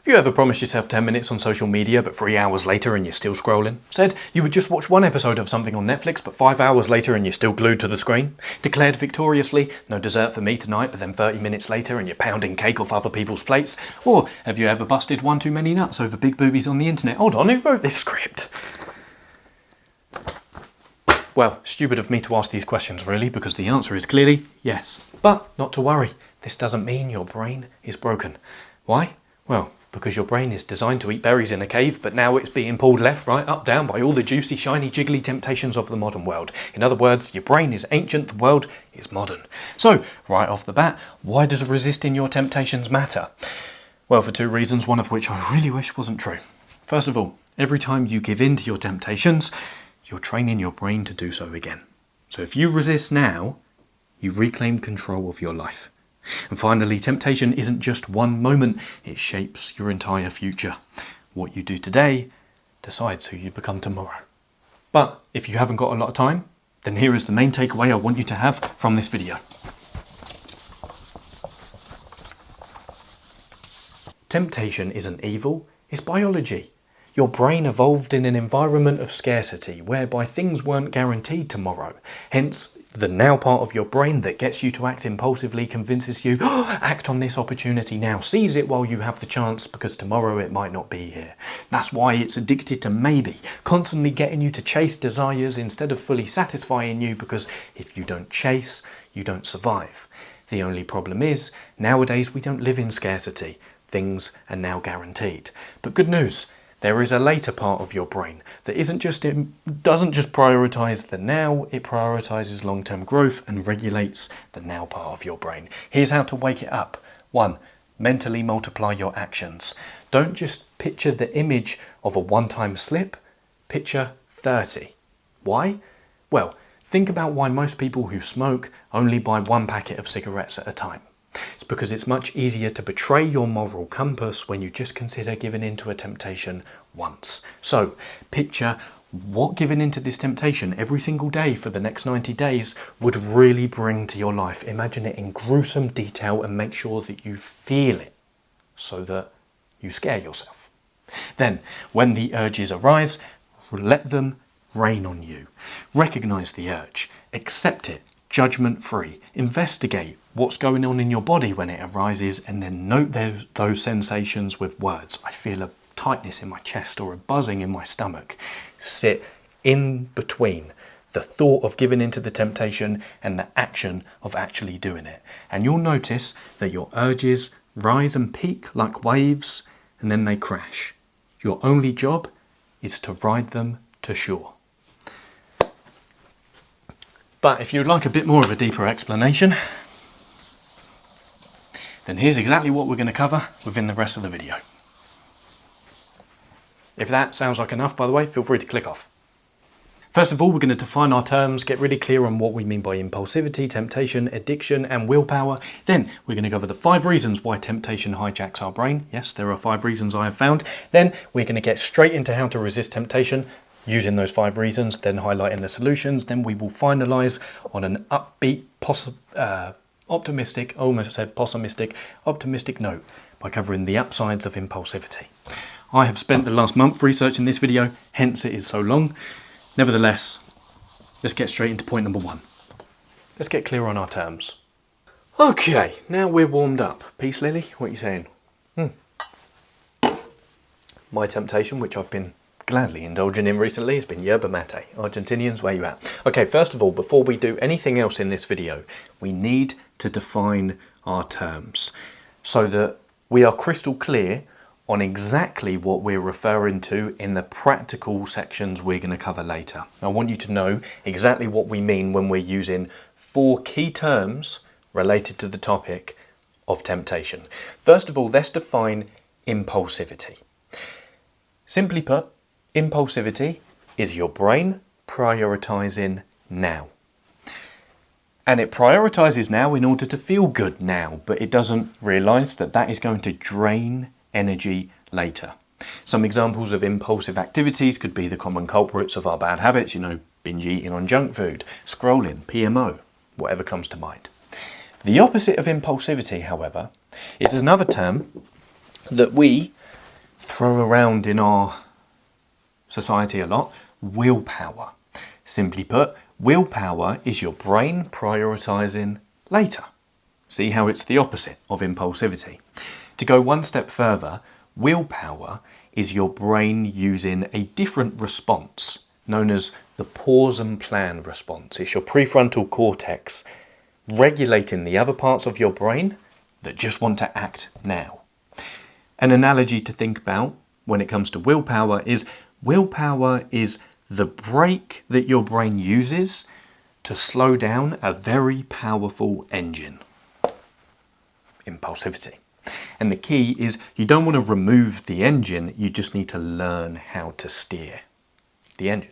Have you ever promised yourself 10 minutes on social media but 3 hours later and you're still scrolling? Said you would just watch one episode of something on Netflix but 5 hours later and you're still glued to the screen? Declared victoriously, no dessert for me tonight, but then 30 minutes later and you're pounding cake off other people's plates? Or have you ever busted one too many nuts over big boobies on the internet? Hold on, who wrote this script? Well, stupid of me to ask these questions really, because the answer is clearly yes. But not to worry, this doesn't mean your brain is broken. Why? Well, because your brain is designed to eat berries in a cave, but now it's being pulled left, right, up, down by all the juicy, shiny, jiggly temptations of the modern world. In other words, your brain is ancient, the world is modern. So, right off the bat, why does resisting your temptations matter? Well, for two reasons, one of which I really wish wasn't true. First of all, every time you give in to your temptations, you're training your brain to do so again. So if you resist now, you reclaim control of your life. And finally, temptation isn't just one moment, it shapes your entire future. What you do today decides who you become tomorrow. But if you haven't got a lot of time, then here is the main takeaway I want you to have from this video. Temptation isn't evil, it's biology. Your brain evolved in an environment of scarcity, whereby things weren't guaranteed tomorrow. Hence, the now part of your brain that gets you to act impulsively convinces you, act on this opportunity now, seize it while you have the chance, because tomorrow it might not be here. That's why it's addicted to maybe, constantly getting you to chase desires instead of fully satisfying you, because if you don't chase, you don't survive. The only problem is, nowadays we don't live in scarcity. Things are now guaranteed. But good news. There is a later part of your brain that doesn't just prioritise the now, it prioritises long-term growth and regulates the now part of your brain. Here's how to wake it up. 1. Mentally multiply your actions. Don't just picture the image of a one-time slip, picture 30. Why? Well, think about why most people who smoke only buy one packet of cigarettes at a time. It's because it's much easier to betray your moral compass when you just consider giving in to a temptation once. So, picture what giving into this temptation every single day for the next 90 days would really bring to your life. Imagine it in gruesome detail and make sure that you feel it so that you scare yourself. Then, when the urges arise, let them rain on you. Recognize the urge, accept it, judgment-free, investigate what's going on in your body when it arises, and then note those sensations with words. I feel a tightness in my chest or a buzzing in my stomach. Sit in between the thought of giving into the temptation and the action of actually doing it. And you'll notice that your urges rise and peak like waves, and then they crash. Your only job is to ride them to shore. But if you'd like a bit more of a deeper explanation, then here's exactly what we're going to cover within the rest of the video. If that sounds like enough, by the way, feel free to click off. First of all, we're going to define our terms, get really clear on what we mean by impulsivity, temptation, addiction, and willpower. Then we're going to cover the 5 reasons why temptation hijacks our brain. Yes, there are 5 reasons I have found. Then we're going to get straight into how to resist temptation, using those 5 reasons, then highlighting the solutions. Then we will finalise on an upbeat, optimistic note by covering the upsides of impulsivity. I have spent the last month researching this video, hence it is so long. Nevertheless, let's get straight into point number 1. Let's get clear on our terms. Okay, now we're warmed up. Peace, Lily, what are you saying? My temptation, which I've been gladly indulging in recently, has been yerba mate. Argentinians, where you at? Okay, first of all, before we do anything else in this video, we need to define our terms so that we are crystal clear on exactly what we're referring to in the practical sections we're going to cover later. I want you to know exactly what we mean when we're using 4 key terms related to the topic of temptation. First of all, let's define impulsivity. Simply put, impulsivity is your brain prioritizing now. And it prioritizes now in order to feel good now, but it doesn't realize that that is going to drain energy later. Some examples of impulsive activities could be the common culprits of our bad habits, binge eating on junk food, scrolling, PMO, whatever comes to mind. The opposite of impulsivity, however, is another term that we throw around in our society a lot, willpower. Simply put, willpower is your brain prioritising later. See how it's the opposite of impulsivity. To go one step further, willpower is your brain using a different response known as the pause and plan response. It's your prefrontal cortex regulating the other parts of your brain that just want to act now. An analogy to think about when it comes to willpower is the brake that your brain uses to slow down a very powerful engine. Impulsivity. And the key is you don't want to remove the engine, you just need to learn how to steer the engine,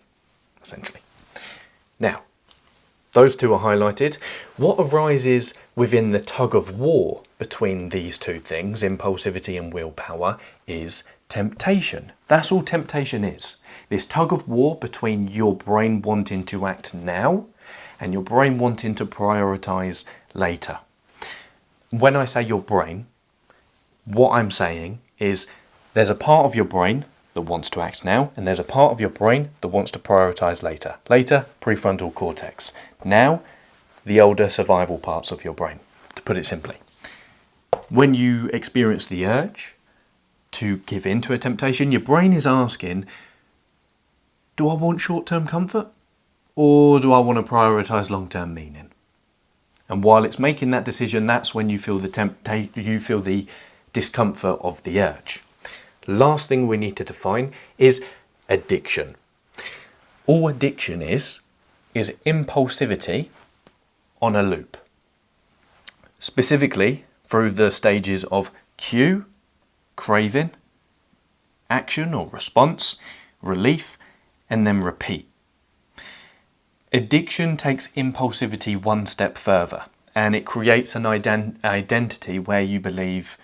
essentially. Now, those two are highlighted. What arises within the tug of war between these two things, impulsivity and willpower, is temptation. That's all temptation is. This tug of war between your brain wanting to act now and your brain wanting to prioritize later. When I say your brain, what I'm saying is there's a part of your brain that wants to act now, and there's a part of your brain that wants to prioritize later. Later, prefrontal cortex. Now, the older survival parts of your brain, to put it simply. When you experience the urge to give in to a temptation, your brain is asking, do I want short-term comfort or do I want to prioritize long-term meaning? And while it's making that decision, that's when you feel the discomfort of the urge. Last thing we need to define is addiction. All addiction is impulsivity on a loop. Specifically through the stages of cue, craving, action or response, relief, and then repeat. Addiction takes impulsivity one step further, and it creates an identity where you believe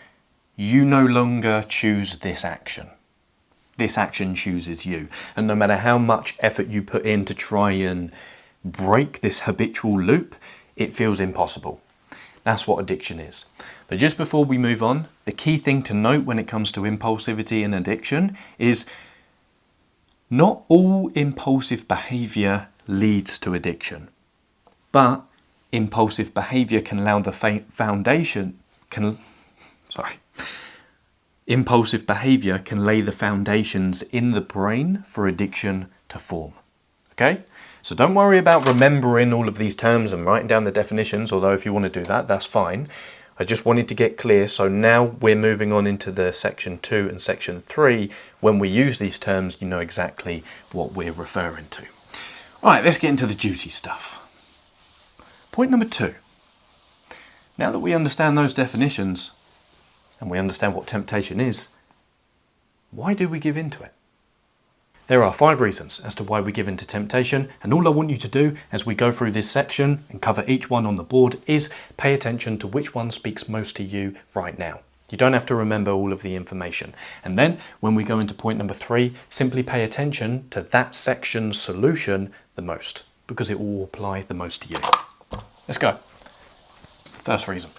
you no longer choose this action. This action chooses you. And no matter how much effort you put in to try and break this habitual loop, it feels impossible. That's what addiction is. But just before we move on, the key thing to note when it comes to impulsivity and addiction is not all impulsive behaviour leads to addiction, but impulsive behaviour can allow the impulsive behaviour can lay the foundations in the brain for addiction to form. Okay? So don't worry about remembering all of these terms and writing down the definitions, although if you want to do that, that's fine. I just wanted to get clear, so now we're moving on into the section 2 and section 3. When we use these terms, you know exactly what we're referring to. Alright, let's get into the juicy stuff. Point number 2. Now that we understand those definitions, and we understand what temptation is, why do we give in to it? There are 5 reasons as to why we give in to temptation, and all I want you to do as we go through this section and cover each one on the board is pay attention to which one speaks most to you right now. You don't have to remember all of the information. And then when we go into point number 3, simply pay attention to that section's solution the most, because it will apply the most to you. Let's go. First reason.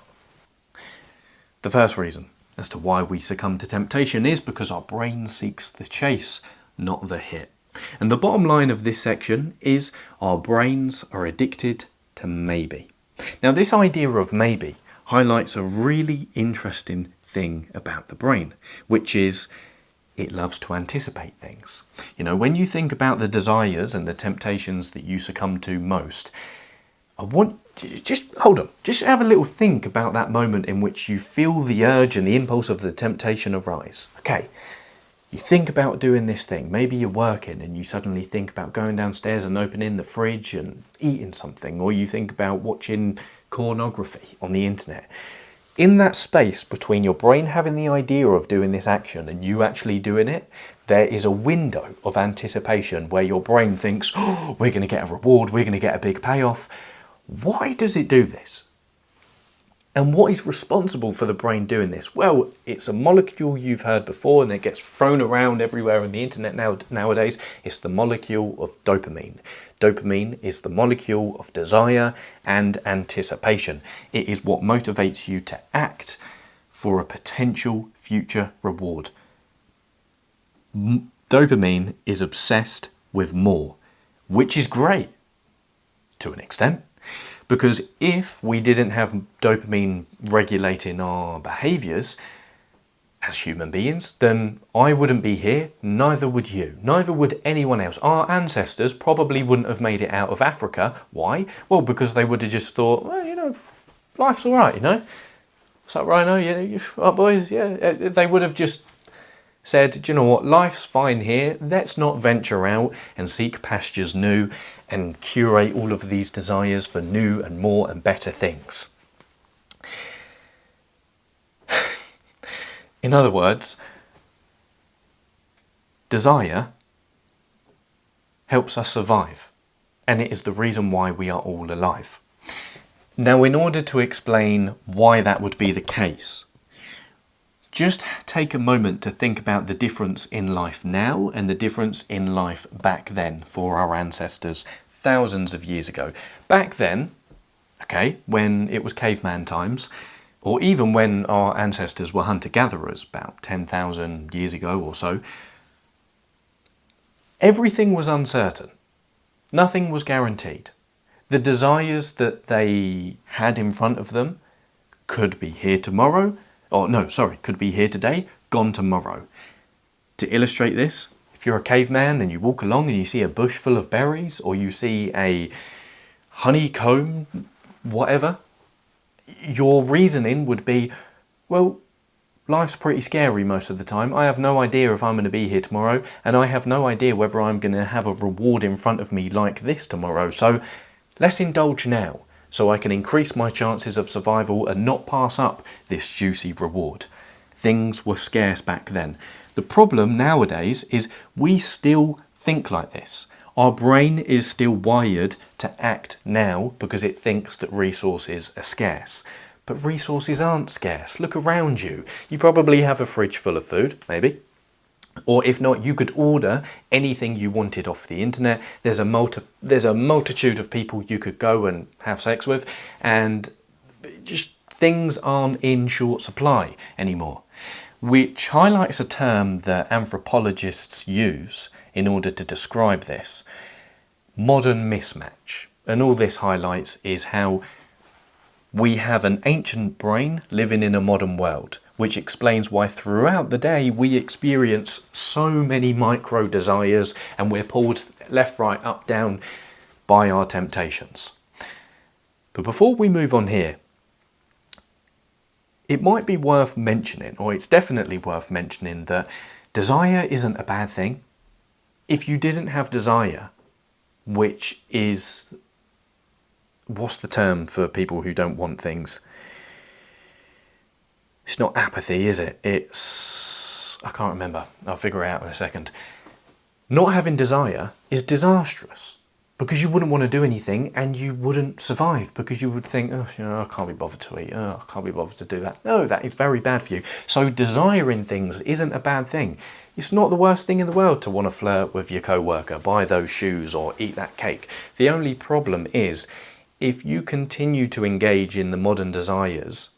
The first reason as to why we succumb to temptation is because our brain seeks the chase, not the hit. And the bottom line of this section is our brains are addicted to maybe. Now, this idea of maybe highlights a really interesting thing about the brain, which is it loves to anticipate things. You know, when you think about the desires and the temptations that you succumb to most, just hold on, just have a little think about that moment in which you feel the urge and the impulse of the temptation arise. Okay, you think about doing this thing. Maybe you're working and you suddenly think about going downstairs and opening the fridge and eating something, or you think about watching pornography on the internet. In that space between your brain having the idea of doing this action and you actually doing it, there is a window of anticipation where your brain thinks, oh, we're going to get a reward, we're going to get a big payoff. Why does it do this? And what is responsible for the brain doing this? Well, it's a molecule you've heard before and it gets thrown around everywhere on the internet nowadays. It's the molecule of dopamine. Dopamine is the molecule of desire and anticipation. It is what motivates you to act for a potential future reward. Dopamine is obsessed with more, which is great to an extent. Because if we didn't have dopamine regulating our behaviours as human beings, then I wouldn't be here, neither would you, neither would anyone else. Our ancestors probably wouldn't have made it out of Africa. Why? Well, because they would have just thought, well, you know, life's all right, you know. What's up, Rhino? Yeah, you up, boys? Yeah. They would have just said, do you know what, life's fine here, let's not venture out and seek pastures new and curate all of these desires for new and more and better things. In other words, desire helps us survive, and it is the reason why we are all alive. Now, in order to explain why that would be the case, just take a moment to think about the difference in life now and the difference in life back then for our ancestors thousands of years ago. Back then, okay, when it was caveman times, or even when our ancestors were hunter-gatherers about 10,000 years ago or so, everything was uncertain. Nothing was guaranteed. The desires that they had in front of them could be here tomorrow, could be here today, gone tomorrow. To illustrate this, if you're a caveman and you walk along and you see a bush full of berries, or you see a honeycomb, whatever, your reasoning would be, well, life's pretty scary most of the time. I have no idea if I'm going to be here tomorrow, and I have no idea whether I'm going to have a reward in front of me like this tomorrow. So let's indulge now, so I can increase my chances of survival and not pass up this juicy reward. Things were scarce back then. The problem nowadays is we still think like this. Our brain is still wired to act now because it thinks that resources are scarce. But resources aren't scarce. Look around you. You probably have a fridge full of food, maybe. Or if not, you could order anything you wanted off the internet. There's a multitude of people you could go and have sex with, and just things aren't in short supply anymore, which highlights a term that anthropologists use in order to describe this: modern mismatch. And all this highlights is how we have an ancient brain living in a modern world, which explains why throughout the day we experience so many micro desires and we're pulled left, right, up, down by our temptations. But before we move on here, it might be worth mentioning, or it's definitely worth mentioning, that desire isn't a bad thing. If you didn't have desire, which is, what's the term for people who don't want things? It's not apathy, is it? It's, I can't remember. I'll figure it out in a second. Not having desire is disastrous, because you wouldn't want to do anything and you wouldn't survive, because you would think, oh, you know, I can't be bothered to eat. Oh, I can't be bothered to do that. No, that is very bad for you. So desiring things isn't a bad thing. It's not the worst thing in the world to want to flirt with your co-worker, buy those shoes or eat that cake. The only problem is if you continue to engage in the modern desires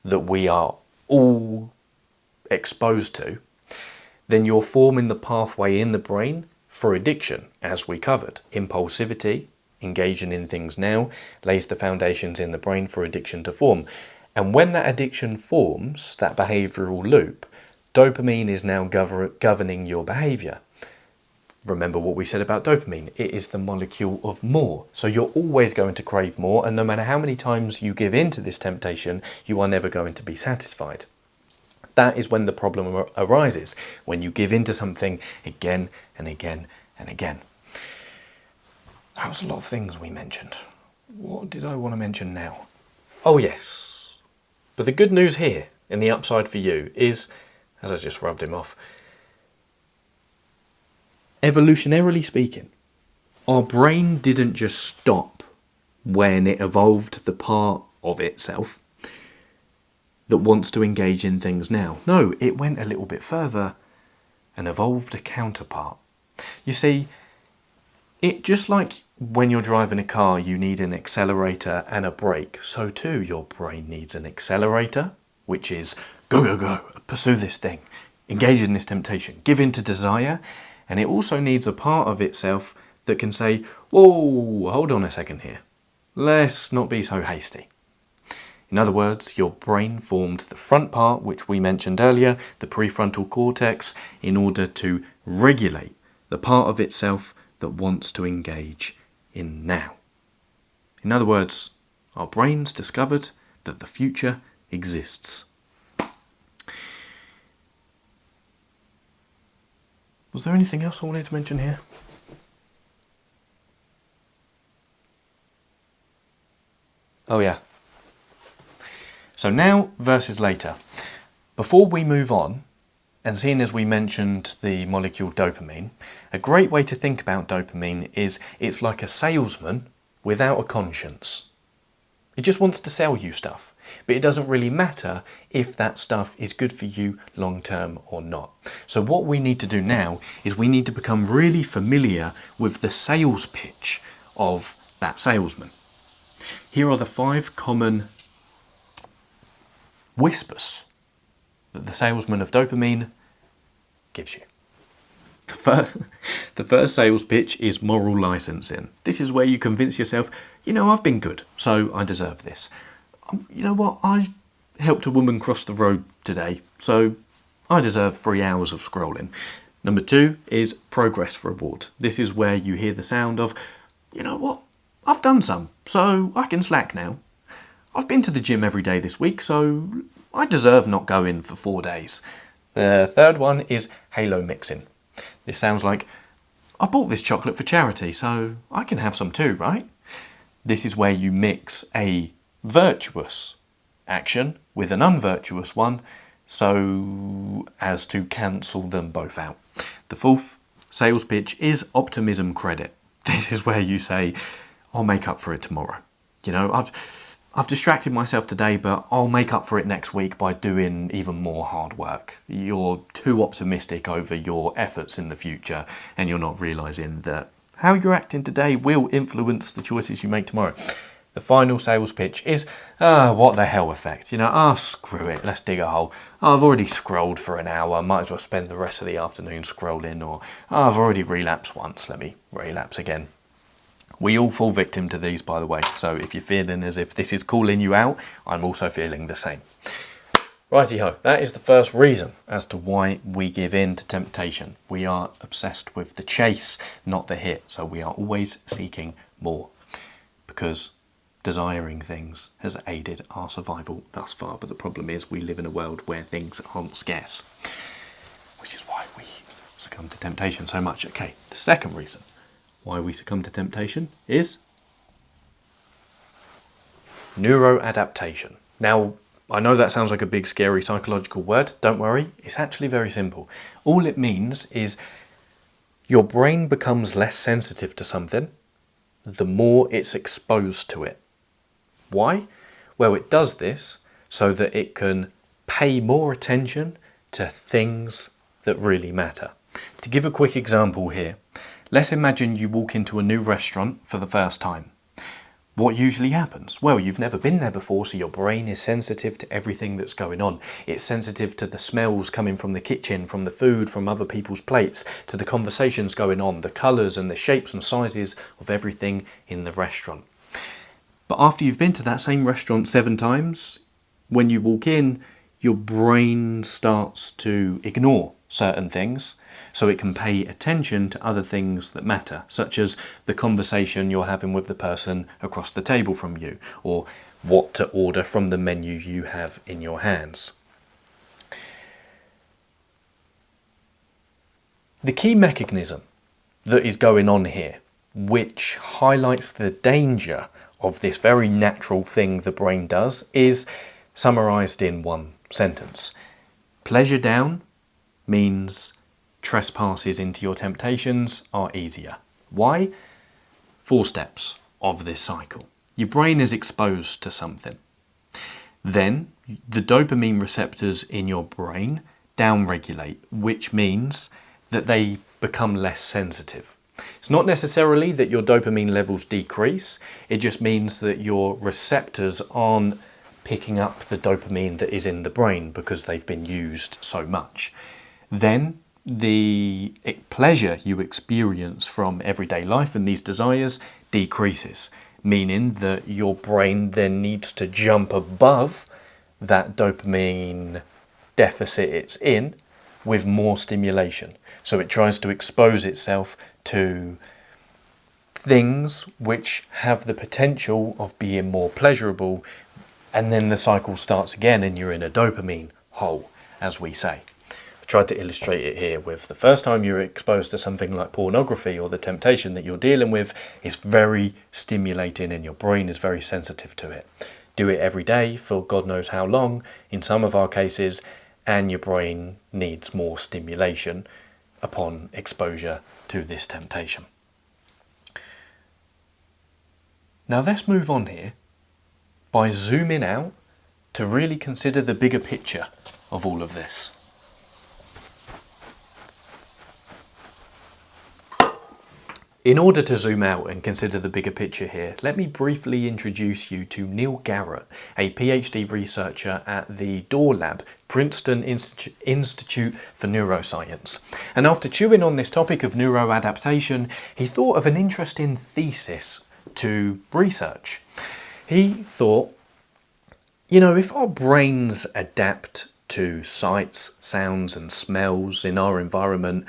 that we are all exposed to, then you're forming the pathway in the brain for addiction, as we covered. Impulsivity, engaging in things now, lays the foundations in the brain for addiction to form. And when that addiction forms, that behavioural loop, dopamine is now governing your behaviour. Remember what we said about dopamine. It is the molecule of more. So you're always going to crave more, and no matter how many times you give in to this temptation, you are never going to be satisfied. That is when the problem arises, when you give in to something again and again and again. That was a lot of things we mentioned. What did I want to mention now? Oh yes. But the good news here, and the upside for you, is, as I just rubbed him off, evolutionarily speaking, our brain didn't just stop when it evolved the part of itself that wants to engage in things now. No, it went a little bit further and evolved a counterpart. You see, it just like when you're driving a car, you need an accelerator and a brake, so too your brain needs an accelerator, which is go, go, go, pursue this thing, engage in this temptation, give in to desire, and it also needs a part of itself that can say, whoa, hold on a second here. Let's not be so hasty. In other words, your brain formed the front part, which we mentioned earlier, the prefrontal cortex, in order to regulate the part of itself that wants to engage in now. In other words, our brains discovered that the future exists. Was there anything else I wanted to mention here? Oh yeah. So now versus later. Before we move on, and seeing as we mentioned the molecule dopamine, a great way to think about dopamine is it's like a salesman without a conscience. It just wants to sell you stuff, but it doesn't really matter if that stuff is good for you long term or not. So what we need to do now is we need to become really familiar with the sales pitch of that salesman. Here are the 5 common whispers that the salesman of dopamine gives you. The first sales pitch is moral licensing. This is where you convince yourself, you know, I've been good, so I deserve this. You know what, I helped a woman cross the road today, so I deserve 3 hours of scrolling. Number 2 is progress reward. This is where you hear the sound of, you know what, I've done some, so I can slack now. I've been to the gym every day this week, so I deserve not going for 4 days. The third one is halo mixing. This sounds like, I bought this chocolate for charity, so I can have some too, right? This is where you mix a virtuous action with an unvirtuous one, so as to cancel them both out. The fourth sales pitch is optimism credit. This is where you say, I'll make up for it tomorrow. You know, I've distracted myself today, but I'll make up for it next week by doing even more hard work. You're too optimistic over your efforts in the future, and you're not realising that how you're acting today will influence the choices you make tomorrow. The final sales pitch is, what the hell effect. You know, screw it, let's dig a hole. I've already scrolled for an hour, might as well spend the rest of the afternoon scrolling, or I've already relapsed once, let me relapse again. We all fall victim to these, by the way, so if you're feeling as if this is calling you out, I'm also feeling the same. Righty-ho, that is the first reason as to why we give in to temptation. We are obsessed with the chase, not the hit, so we are always seeking more, because desiring things has aided our survival thus far, but the problem is we live in a world where things aren't scarce, which is why we succumb to temptation so much. Okay, the second reason why we succumb to temptation is neuroadaptation. Now, I know that sounds like a big scary psychological word. Don't worry, it's actually very simple. All it means is your brain becomes less sensitive to something the more it's exposed to it. Why? Well, it does this so that it can pay more attention to things that really matter. To give a quick example here, let's imagine you walk into a new restaurant for the first time. What usually happens? Well, you've never been there before, so your brain is sensitive to everything that's going on. It's sensitive to the smells coming from the kitchen, from the food, from other people's plates, to the conversations going on, the colours and the shapes and sizes of everything in the restaurant. But after you've been to that same restaurant 7 times, when you walk in, your brain starts to ignore certain things, so it can pay attention to other things that matter, such as the conversation you're having with the person across the table from you, or what to order from the menu you have in your hands. The key mechanism that is going on here, which highlights the danger of this very natural thing the brain does, is summarised in one sentence. Pleasure down means trespasses into your temptations are easier. Why? 4 steps of this cycle. Your brain is exposed to something. Then the dopamine receptors in your brain downregulate, which means that they become less sensitive. It's not necessarily that your dopamine levels decrease, it just means that your receptors aren't picking up the dopamine that is in the brain because they've been used so much. then the pleasure you experience from everyday life and these desires decreases, meaning that your brain then needs to jump above that dopamine deficit it's in with more stimulation. So it tries to expose itself to things which have the potential of being more pleasurable, and then the cycle starts again and you're in a dopamine hole, as we say. I tried to illustrate it here with the first time you're exposed to something like pornography, or the temptation that you're dealing with is very stimulating and your brain is very sensitive to it. Do it every day for God knows how long in some of our cases, and your brain needs more stimulation upon exposure to this temptation. Now let's move on here by zooming out to really consider the bigger picture of all of this. In order to zoom out and consider the bigger picture here, let me briefly introduce you to Neil Garrett, a PhD researcher at the Dorsa Lab, Princeton Institute for Neuroscience. And after chewing on this topic of neuroadaptation, he thought of an interesting thesis to research. He thought, if our brains adapt to sights, sounds and smells in our environment,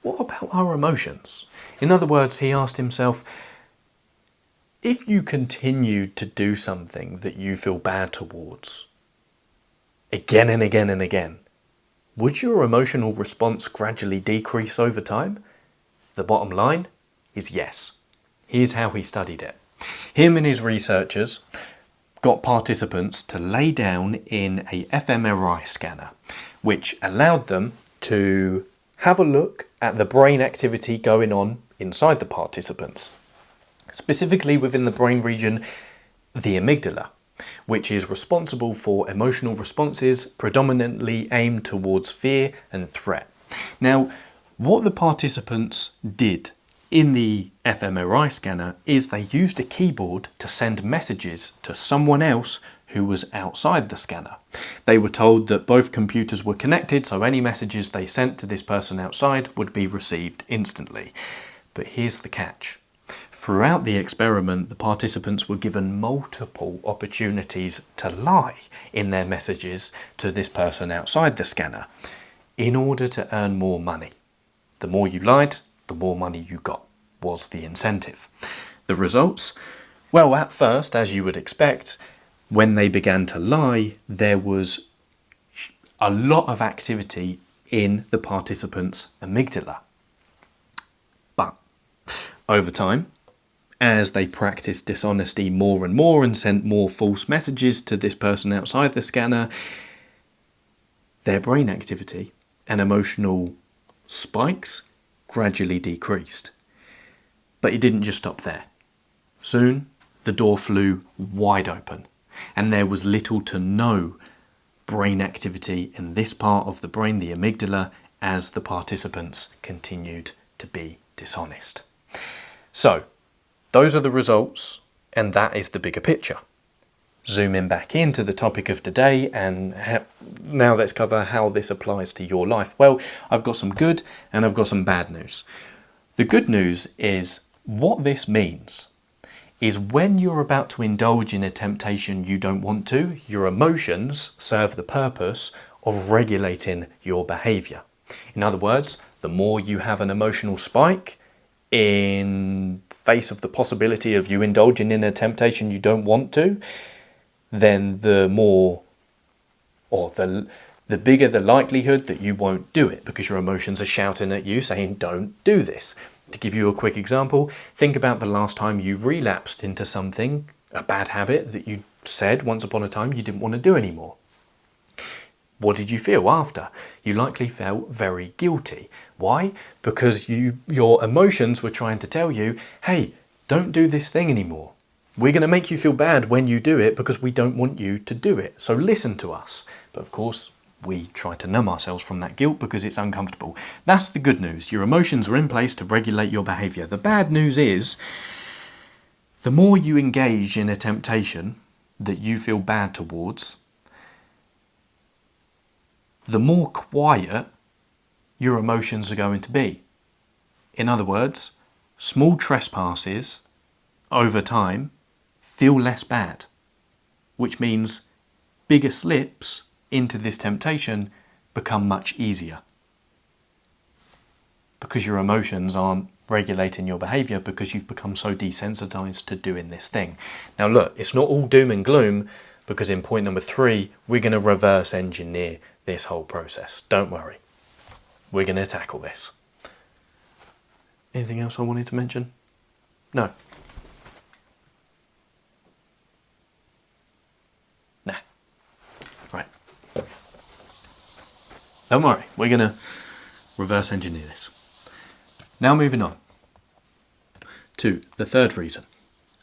what about our emotions? In other words, he asked himself, if you continued to do something that you feel bad towards, again and again and again, would your emotional response gradually decrease over time? The bottom line is yes. Here's how he studied it. Him and his researchers got participants to lay down in a fMRI scanner, which allowed them to have a look at the brain activity going on inside the participants, specifically within the brain region, the amygdala, which is responsible for emotional responses predominantly aimed towards fear and threat. Now, what the participants did in the fMRI scanner is they used a keyboard to send messages to someone else who was outside the scanner. They were told that both computers were connected, so any messages they sent to this person outside would be received instantly. But here's the catch. Throughout the experiment, the participants were given multiple opportunities to lie in their messages to this person outside the scanner in order to earn more money. The more you lied, the more money you got, was the incentive. The results? Well, at first, as you would expect, when they began to lie, there was a lot of activity in the participants' amygdala. But over time, as they practiced dishonesty more and more and sent more false messages to this person outside the scanner, their brain activity and emotional spikes gradually decreased. But it didn't just stop there. Soon, the door flew wide open, and there was little to no brain activity in this part of the brain, the amygdala, as the participants continued to be dishonest. So, those are the results, and that is the bigger picture. Zooming back into the topic of today, and now let's cover how this applies to your life. Well, I've got some good and I've got some bad news. The good news is what this means is when you're about to indulge in a temptation you don't want to, your emotions serve the purpose of regulating your behavior. In other words, the more you have an emotional spike in face of the possibility of you indulging in a temptation you don't want to, then the more, or the bigger the likelihood that you won't do it because your emotions are shouting at you saying, don't do this. To give you a quick example, think about the last time you relapsed into something, a bad habit that you said once upon a time you didn't want to do anymore. What did you feel after? You likely felt very guilty. Why? Because your emotions were trying to tell you, hey, don't do this thing anymore. We're going to make you feel bad when you do it because we don't want you to do it. So listen to us. But of course, we try to numb ourselves from that guilt because it's uncomfortable. That's the good news. Your emotions are in place to regulate your behavior. The bad news is, the more you engage in a temptation that you feel bad towards, the more quiet your emotions are going to be. In other words, small trespasses over time feel less bad, which means bigger slips into this temptation become much easier because your emotions aren't regulating your behaviour because you've become so desensitized to doing this thing. Now look, it's not all doom and gloom, because in point number 3, we're going to reverse engineer this whole process. Don't worry. We're going to tackle this. Anything else I wanted to mention? No. Nah. Right. Don't worry. We're going to reverse engineer this. Now moving on to the third reason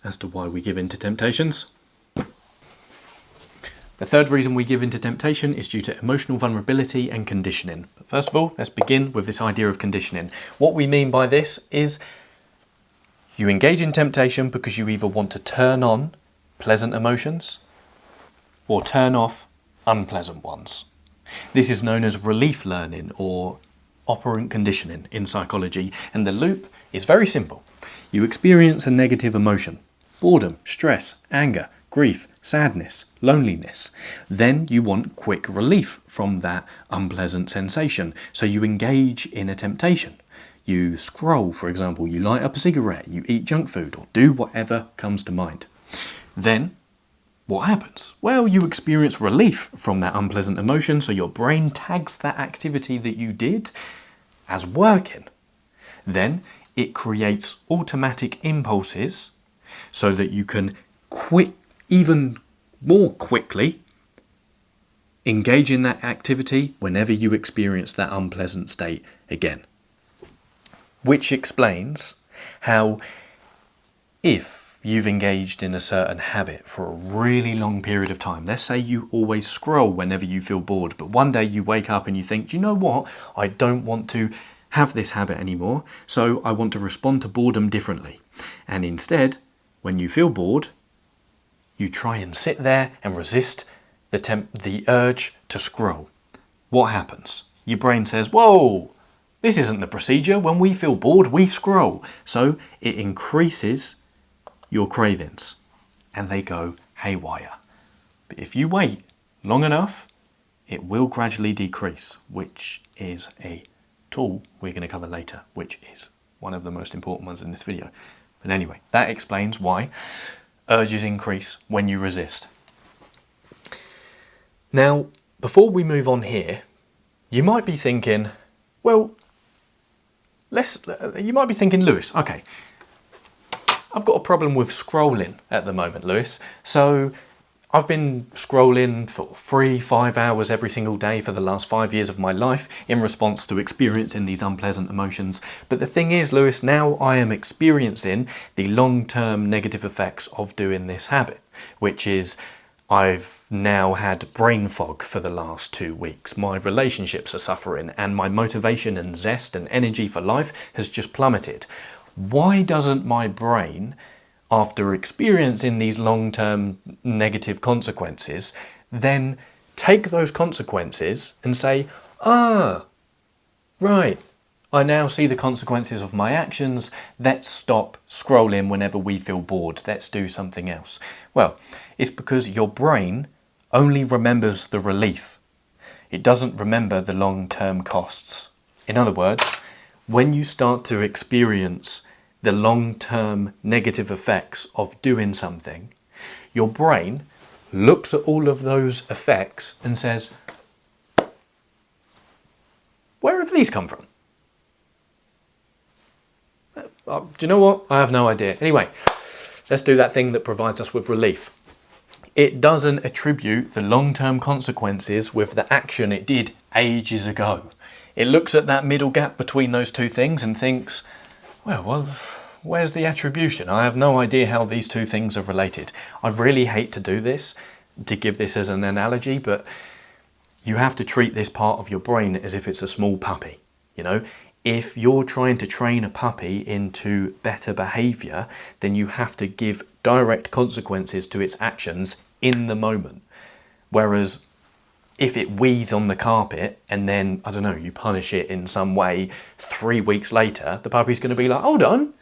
as to why we give in to temptations. The third reason we give in to temptation is due to emotional vulnerability and conditioning. But first of all, let's begin with this idea of conditioning. What we mean by this is you engage in temptation because you either want to turn on pleasant emotions or turn off unpleasant ones. This is known as relief learning or operant conditioning in psychology, and the loop is very simple. You experience a negative emotion, boredom, stress, anger, grief, sadness, loneliness. Then you want quick relief from that unpleasant sensation, so you engage in a temptation. You scroll, for example, you light up a cigarette, you eat junk food, or do whatever comes to mind. Then what happens? Well, you experience relief from that unpleasant emotion, so your brain tags that activity that you did as working. Then it creates automatic impulses so that you can even more quickly engage in that activity whenever you experience that unpleasant state again. Which explains how if you've engaged in a certain habit for a really long period of time, let's say you always scroll whenever you feel bored, but one day you wake up and you think, do you know what? I don't want to have this habit anymore, so I want to respond to boredom differently. And instead, when you feel bored, you try and sit there and resist the urge to scroll. What happens? Your brain says, whoa, this isn't the procedure. When we feel bored, we scroll. So it increases your cravings and they go haywire. But if you wait long enough, it will gradually decrease, which is a tool we're going to cover later, which is one of the most important ones in this video. But anyway, that explains why urges increase when you resist. Now, before we move on here, you might be thinking, well, you might be thinking, Lewis, okay, I've got a problem with scrolling at the moment, Lewis. So I've been scrolling for 3-5 hours every single day for the last 5 years of my life in response to experiencing these unpleasant emotions. But the thing is, Lewis, now I am experiencing the long-term negative effects of doing this habit, which is I've now had brain fog for the last 2 weeks. My relationships are suffering and my motivation and zest and energy for life has just plummeted. Why doesn't my brain, after experiencing these long-term negative consequences, then take those consequences and say, ah, right, I now see the consequences of my actions, let's stop scrolling whenever we feel bored, let's do something else. Well, it's because your brain only remembers the relief. It doesn't remember the long-term costs. In other words, when you start to experience the long-term negative effects of doing something, your brain looks at all of those effects and says, where have these come from? Do you know what? I have no idea. Anyway, let's do that thing that provides us with relief. It doesn't attribute the long-term consequences with the action it did ages ago. It looks at that middle gap between those two things and thinks, well, where's the attribution? I have no idea how these two things are related. I really hate to do this, to give this as an analogy, but you have to treat this part of your brain as if it's a small puppy. You know, if you're trying to train a puppy into better behavior, then you have to give direct consequences to its actions in the moment. Whereas if it wees on the carpet and then, I don't know, you punish it in some way, 3 weeks later, the puppy's going to be like, hold on,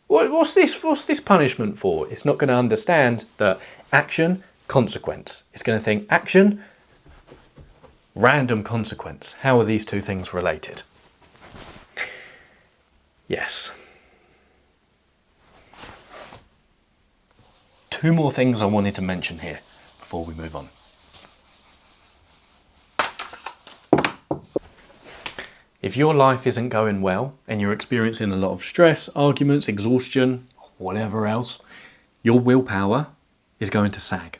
what's this punishment for? It's not going to understand that action, consequence. It's going to think action, random consequence. How are these two things related? Yes. 2 more things I wanted to mention here before we move on. If your life isn't going well and you're experiencing a lot of stress, arguments, exhaustion, whatever else, your willpower is going to sag.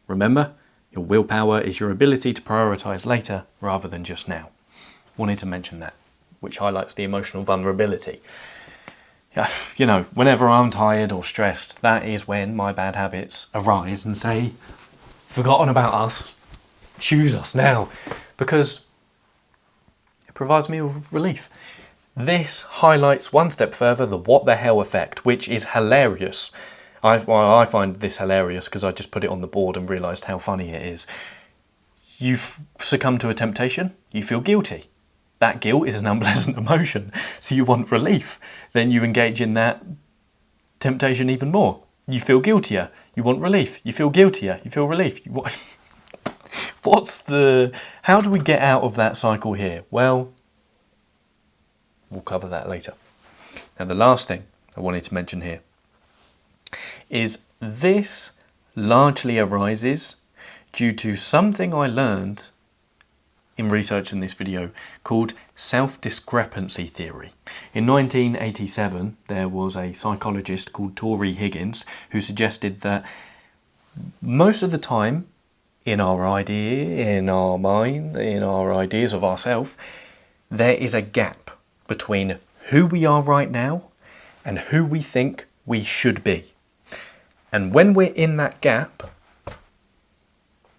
Remember, your willpower is your ability to prioritize later rather than just now. Wanted to mention that, which highlights the emotional vulnerability. You know, whenever I'm tired or stressed, that is when my bad habits arise and say, forgotten about us, choose us now, because provides me with relief. This highlights one step further the what the hell effect, which is hilarious. I find this hilarious because I just put it on the board and realised how funny it is. You've succumbed to a temptation, you feel guilty. That guilt is an unpleasant emotion, so you want relief. Then you engage in that temptation even more. You feel guiltier, you want relief. You feel guiltier, you feel relief. How do we get out of that cycle here? Well, we'll cover that later. Now, the last thing I wanted to mention here is this largely arises due to something I learned in researching this video called self-discrepancy theory. In 1987, there was a psychologist called Tori Higgins who suggested that most of the time, in our mind, in our ideas of ourselves, there is a gap between who we are right now and who we think we should be. And when we're in that gap,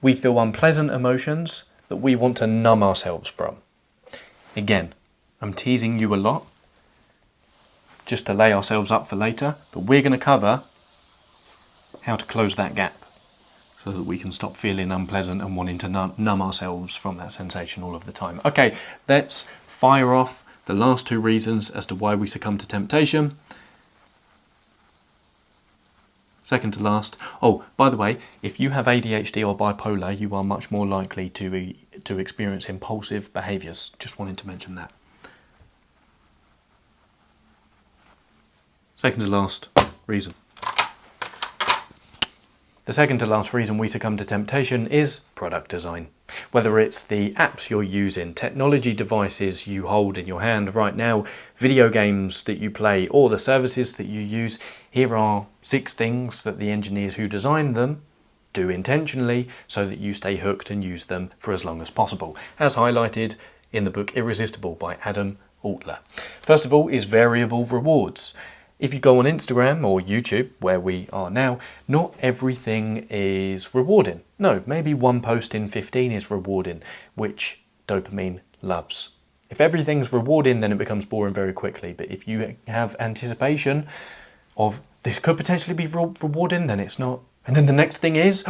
we feel unpleasant emotions that we want to numb ourselves from. Again, I'm teasing you a lot, just to lay ourselves up for later, but we're going to cover how to close that gap, so that we can stop feeling unpleasant and wanting to numb ourselves from that sensation all of the time. Okay, let's fire off the last 2 reasons as to why we succumb to temptation. Second to last. Oh, by the way, if you have ADHD or bipolar, you are much more likely to experience impulsive behaviours. Just wanted to mention that. Second to last reason. The second to last reason we succumb to temptation is product design. Whether it's the apps you're using, technology devices you hold in your hand right now, video games that you play, or the services that you use, here are 6 things that the engineers who designed them do intentionally so that you stay hooked and use them for as long as possible, as highlighted in the book Irresistible by Adam Altler. First of all is variable rewards. If you go on Instagram or YouTube, where we are now, not everything is rewarding. No, maybe one post in 15 is rewarding, which dopamine loves. If everything's rewarding, then it becomes boring very quickly. But if you have anticipation of this could potentially be rewarding, then it's not. And then the next thing is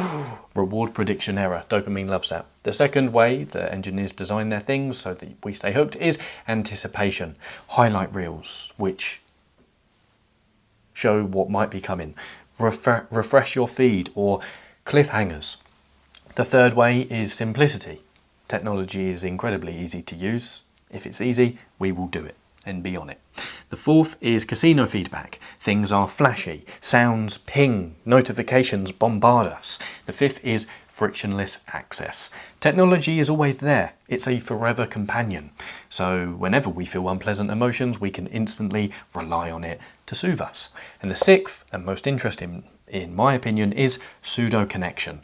reward prediction error. Dopamine loves that. The second way that engineers design their things so that we stay hooked is anticipation. Highlight reels, which show what might be coming, refresh your feed, or cliffhangers. The third way is simplicity. Technology is incredibly easy to use. If it's easy, we will do it and be on it. The fourth is casino feedback. Things are flashy, sounds ping, notifications bombard us. The fifth is frictionless access. Technology is always there. It's a forever companion. So whenever we feel unpleasant emotions, we can instantly rely on it to soothe us. And the sixth, and most interesting in my opinion, is pseudo-connection.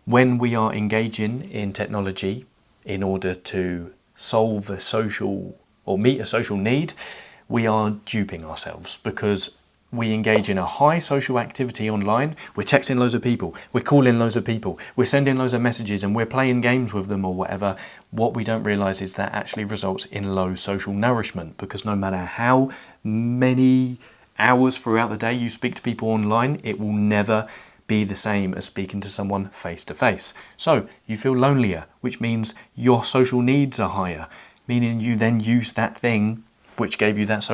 When we are engaging in technology in order to solve a social or meet a social need, we are duping ourselves because we engage in a high social activity online. We're texting loads of people, we're calling loads of people, we're sending loads of messages, and we're playing games with them or whatever. What we don't realise is that actually results in low social nourishment, because no matter how many hours throughout the day you speak to people online, it will never be the same as speaking to someone face to face. So you feel lonelier, which means your social needs are higher, meaning you then use that thing which gave you that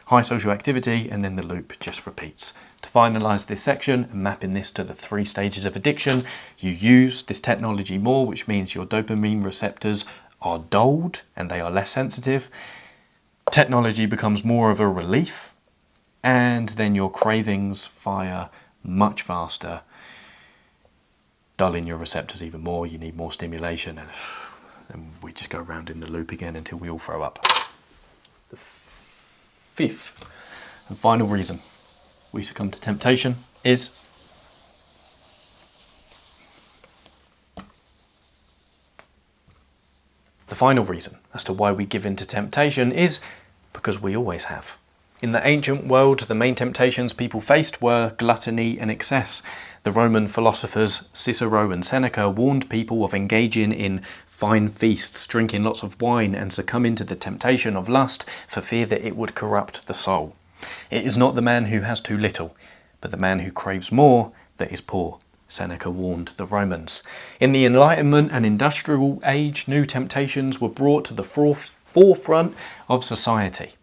high social activity, and then the loop just repeats. To finalise this section and mapping this to the 3 stages of addiction, you use this technology more, which means your dopamine receptors are dulled and they are less sensitive. Technology becomes more of a relief, and then your cravings fire much faster, dulling your receptors even more. You need more stimulation, and we just go around in the loop again until we all throw up. The 5th and final reason we succumb to temptation is the final reason as to why we give in to temptation is because we always have. In the ancient world, the main temptations people faced were gluttony and excess. The Roman philosophers Cicero and Seneca warned people of engaging in fine feasts, drinking lots of wine, and succumbing to the temptation of lust for fear that it would corrupt the soul. It is not the man who has too little, but the man who craves more that is poor, Seneca warned the Romans. In the Enlightenment and Industrial Age, new temptations were brought to the forefront of society.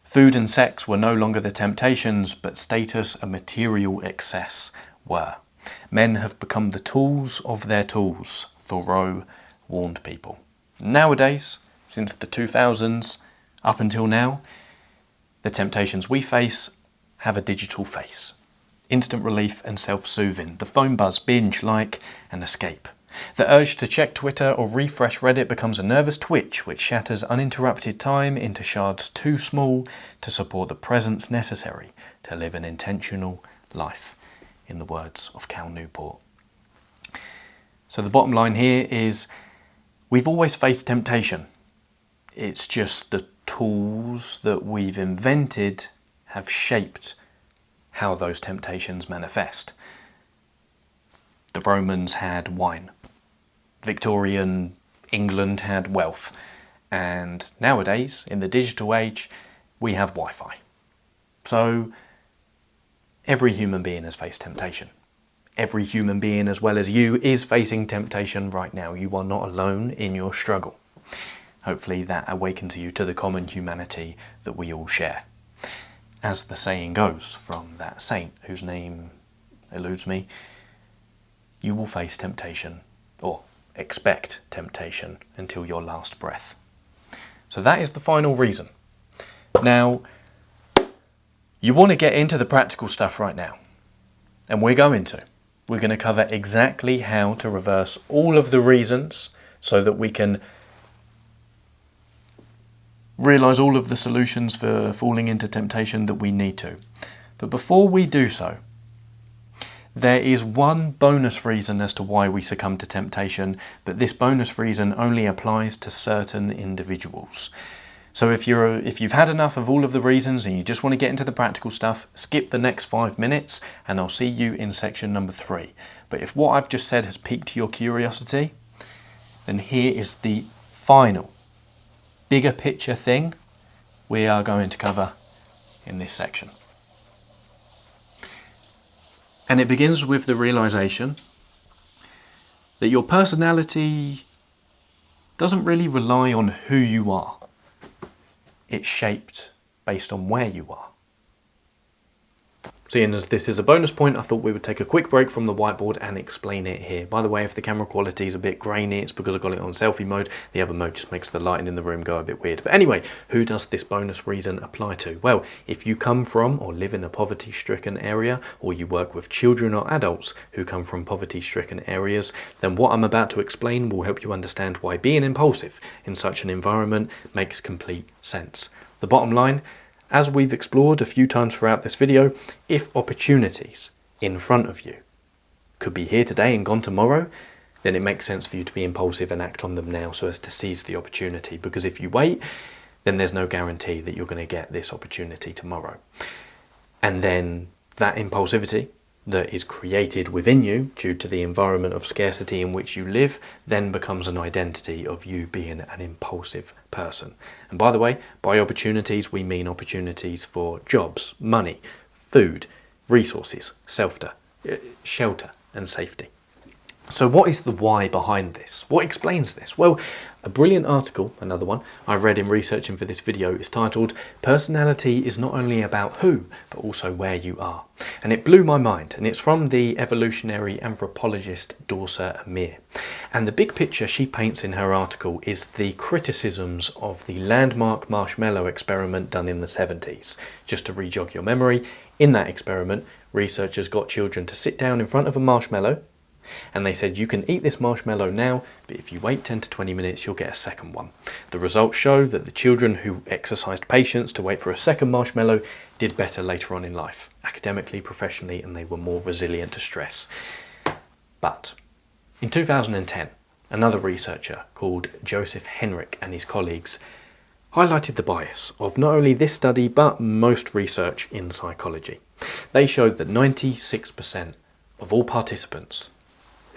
Food and sex were no longer the temptations, but status and material excess were. Men have become the tools of their tools, Thoreau warned people. Nowadays, since the 2000s up until now, the temptations we face have a digital face. Instant relief and self-soothing. The phone buzz, binge, like, and escape. The urge to check Twitter or refresh Reddit becomes a nervous twitch which shatters uninterrupted time into shards too small to support the presence necessary to live an intentional life, in the words of Cal Newport. So the bottom line here is we've always faced temptation. It's just the tools that we've invented have shaped how those temptations manifest. The Romans had wine. Victorian England had wealth. And nowadays, in the digital age, we have Wi-Fi. So every human being has faced temptation. Every human being, as well as you, is facing temptation right now. You are not alone in your struggle. Hopefully that awakens you to the common humanity that we all share. As the saying goes from that saint whose name eludes me, you will face temptation, or expect temptation, until your last breath. So that is the final reason. Now, you want to get into the practical stuff right now, and we're going to. We're going to cover exactly how to reverse all of the reasons so that we can realise all of the solutions for falling into temptation that we need to. But before we do so, there is one bonus reason as to why we succumb to temptation, but this bonus reason only applies to certain individuals. So if you've had enough of all of the reasons and you just want to get into the practical stuff, skip the next 5 minutes and I'll see you in section number 3. But if what I've just said has piqued your curiosity, then here is the final, bigger picture thing we are going to cover in this section. And it begins with the realization that your personality doesn't really rely on who you are. It's shaped based on where you are. Seeing as this is a bonus point, I thought we would take a quick break from the whiteboard and explain it here. By the way, if the camera quality is a bit grainy, it's because I've got it on selfie mode. The other mode just makes the lighting in the room go a bit weird. But anyway, who does this bonus reason apply to? Well, if you come from or live in a poverty-stricken area, or you work with children or adults who come from poverty-stricken areas, then what I'm about to explain will help you understand why being impulsive in such an environment makes complete sense. The bottom line, as we've explored a few times throughout this video, if opportunities in front of you could be here today and gone tomorrow, then it makes sense for you to be impulsive and act on them now so as to seize the opportunity. Because if you wait, then there's no guarantee that you're going to get this opportunity tomorrow. And then that impulsivity that is created within you due to the environment of scarcity in which you live then becomes an identity of you being an impulsive person. And by the way, by opportunities we mean opportunities for jobs, money, food, resources, shelter and safety. So what is the why behind this? What explains this? Well, a brilliant article, another one, I read in researching for this video is titled "Personality is not only about who, but also where you are." And it blew my mind, and it's from the evolutionary anthropologist Dorsa Amir. And the big picture she paints in her article is the criticisms of the landmark marshmallow experiment done in the 70s. Just to re-jog your memory, in that experiment, researchers got children to sit down in front of a marshmallow, and they said, you can eat this marshmallow now, but if you wait 10 to 20 minutes, you'll get a second one. The results show that the children who exercised patience to wait for a second marshmallow did better later on in life, academically, professionally, and they were more resilient to stress. But in 2010, another researcher called Joseph Henrich and his colleagues highlighted the bias of not only this study, but most research in psychology. They showed that 96% of all participants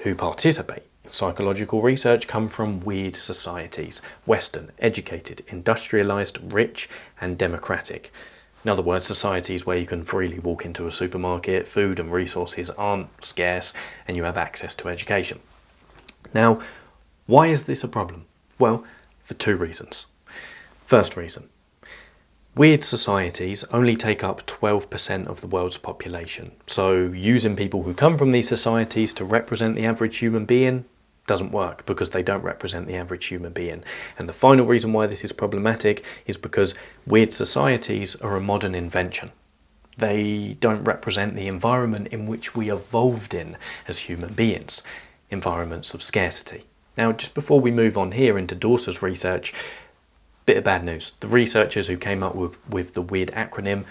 who participate in psychological research come from weird societies, Western, educated, industrialized, rich, and democratic. In other words, societies where you can freely walk into a supermarket, food and resources aren't scarce, and you have access to education. Now, why is this a problem? Well, for two reasons. First reason, weird societies only take up 12% of the world's population. So using people who come from these societies to represent the average human being doesn't work because they don't represent the average human being. And the final reason why this is problematic is because weird societies are a modern invention. They don't represent the environment in which we evolved in as human beings, environments of scarcity. Now, just before we move on here into Dorsa's research, bit of bad news. The researchers who came up with the weird acronym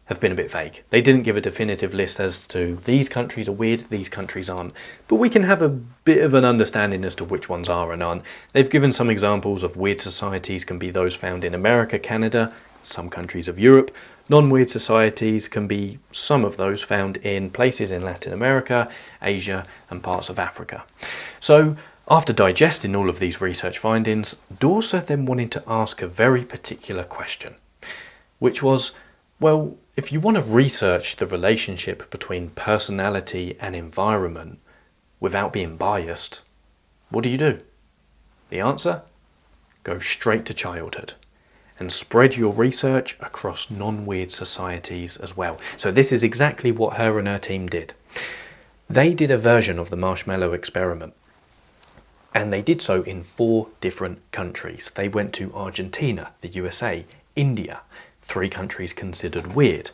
have been a bit vague. They didn't give a definitive list as to these countries are weird, these countries aren't. But we can have a bit of an understanding as to which ones are and aren't. They've given some examples of weird societies can be those found in America, Canada, some countries of Europe. Non-weird societies can be some of those found in places in Latin America, Asia, and parts of Africa. So, after digesting all of these research findings, Dorsa then wanted to ask a very particular question, which was, well, if you want to research the relationship between personality and environment without being biased, what do you do? The answer? Go straight to childhood and spread your research across non-weird societies as well. So this is exactly what her and her team did. They did a version of the marshmallow experiment. And they did so in 4 different countries. They went to Argentina, the USA, India, 3 countries considered weird.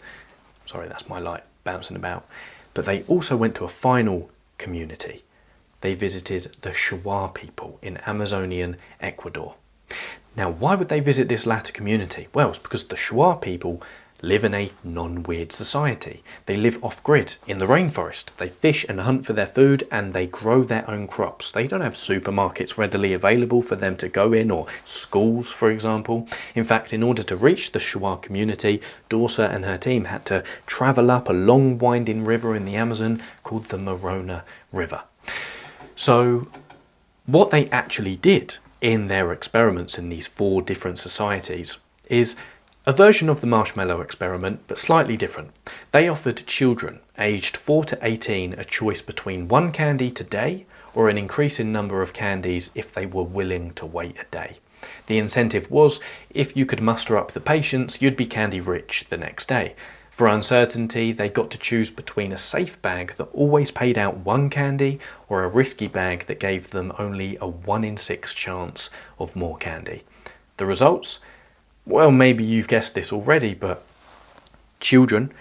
Sorry, that's my light bouncing about. But they also went to a final community. They visited the Shuar people in Amazonian Ecuador. Now, why would they visit this latter community? Well, it's because the Shuar people live in a non-weird society. They live off-grid in the rainforest. They fish and hunt for their food and they grow their own crops. They don't have supermarkets readily available for them to go in, or schools, for example. In fact, in order to reach the Shuar community, Dorsa and her team had to travel up a long winding river in the Amazon called the Morona River. So what they actually did in their experiments in these 4 different societies is a version of the marshmallow experiment, but slightly different. They offered children aged 4 to 18 a choice between 1 candy today or an increasing number of candies if they were willing to wait a day. The incentive was, if you could muster up the patience, you'd be candy rich the next day. For uncertainty, they got to choose between a safe bag that always paid out 1 candy or a risky bag that gave them only a 1 in 6 chance of more candy. The results? Well, maybe you've guessed this already, but children,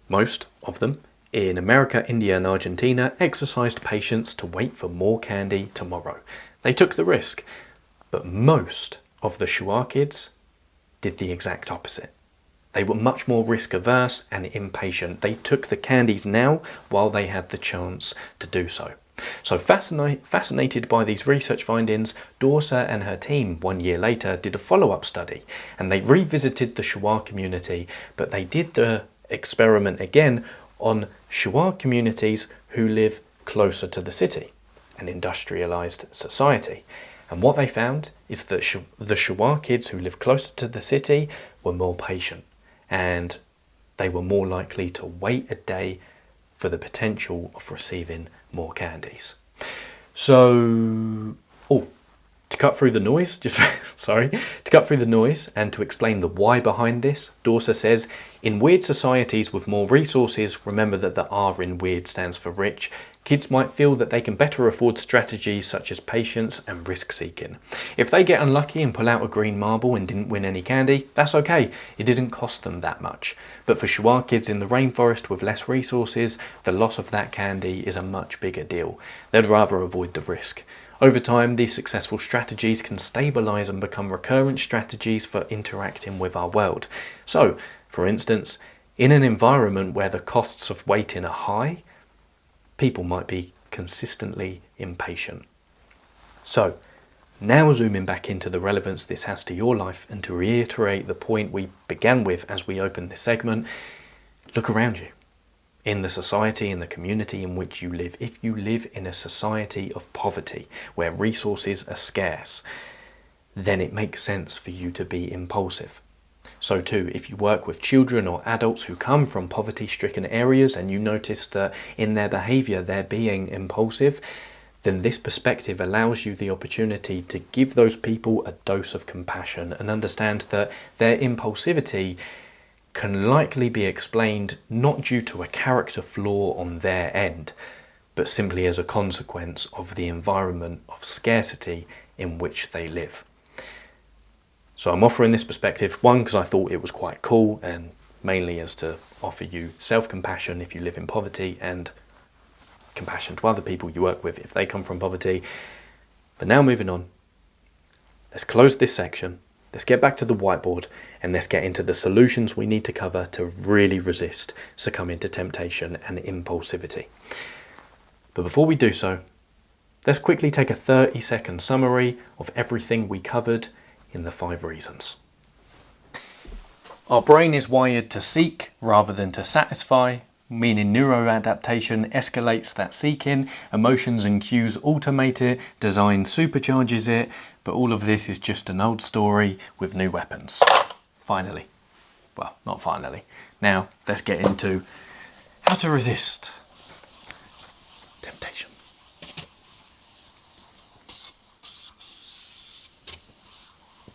most of them, in America, India and Argentina, exercised patience to wait for more candy tomorrow. They took the risk, but most of the Shuar kids did the exact opposite. They were much more risk averse and impatient. They took the candies now while they had the chance to do so. So fascinated by these research findings, Dorsa and her team 1 year later did a follow-up study, and they revisited the Shuar community, but they did the experiment again on Shuar communities who live closer to the city, an industrialized society. And what they found is that the Shuar kids who live closer to the city were more patient, and they were more likely to wait a day for the potential of receiving more candies. So, to cut through the noise, to cut through the noise and to explain the why behind this, Dorsa says, in weird societies with more resources, remember that the R in weird stands for rich, kids might feel that they can better afford strategies such as patience and risk-seeking. If they get unlucky and pull out a green marble and didn't win any candy, that's okay, it didn't cost them that much. But for Shuar kids in the rainforest with less resources, the loss of that candy is a much bigger deal. They'd rather avoid the risk. Over time, these successful strategies can stabilize and become recurrent strategies for interacting with our world. So, for instance, in an environment where the costs of waiting are high, people might be consistently impatient. So, now zooming back into the relevance this has to your life, and to reiterate the point we began with as we opened this segment, look around you. In the society and the community in which you live, if you live in a society of poverty where resources are scarce, then it makes sense for you to be impulsive. So too, if you work with children or adults who come from poverty-stricken areas and you notice that in their behaviour they're being impulsive, then this perspective allows you the opportunity to give those people a dose of compassion and understand that their impulsivity can likely be explained not due to a character flaw on their end, but simply as a consequence of the environment of scarcity in which they live. So I'm offering this perspective, one, because I thought it was quite cool, and mainly as to offer you self-compassion if you live in poverty, and compassion to other people you work with if they come from poverty. But now moving on, let's close this section. Let's get back to the whiteboard and let's get into the solutions we need to cover to really resist succumbing to temptation and impulsivity. But before we do so, let's quickly take a 30-second summary of everything we covered in the 5 reasons. Our brain is wired to seek rather than to satisfy, meaning neuroadaptation escalates that seeking, emotions and cues automate it, design supercharges it, but all of this is just an old story with new weapons. Finally. Well, not finally. Now, let's get into how to resist temptation.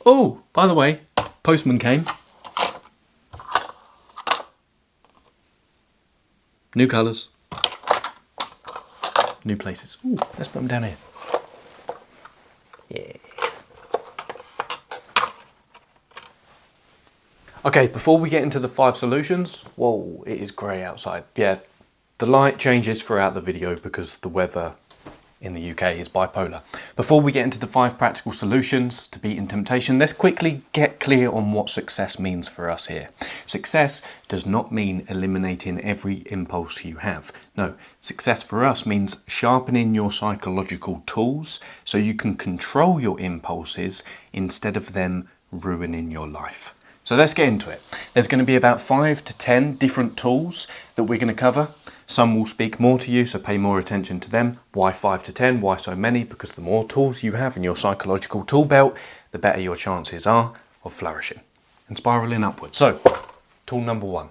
Oh, by the way, postman came. New colours. New places. Ooh, let's put them down here. Yeah. Okay, before we get into the 5 solutions, whoa, it is grey outside. Yeah, the light changes throughout the video because the weather in the UK is bipolar. Before we get into the 5 practical solutions to beating temptation, let's quickly get clear on what success means for us here. Success does not mean eliminating every impulse you have. No, success for us means sharpening your psychological tools so you can control your impulses instead of them ruining your life. So let's get into it. There's going to be about 5 to 10 different tools that we're going to cover. Some will speak more to you, so pay more attention to them. Why 5 to 10? Why so many? Because the more tools you have in your psychological tool belt, the better your chances are of flourishing and spiraling upwards. So, tool number 1.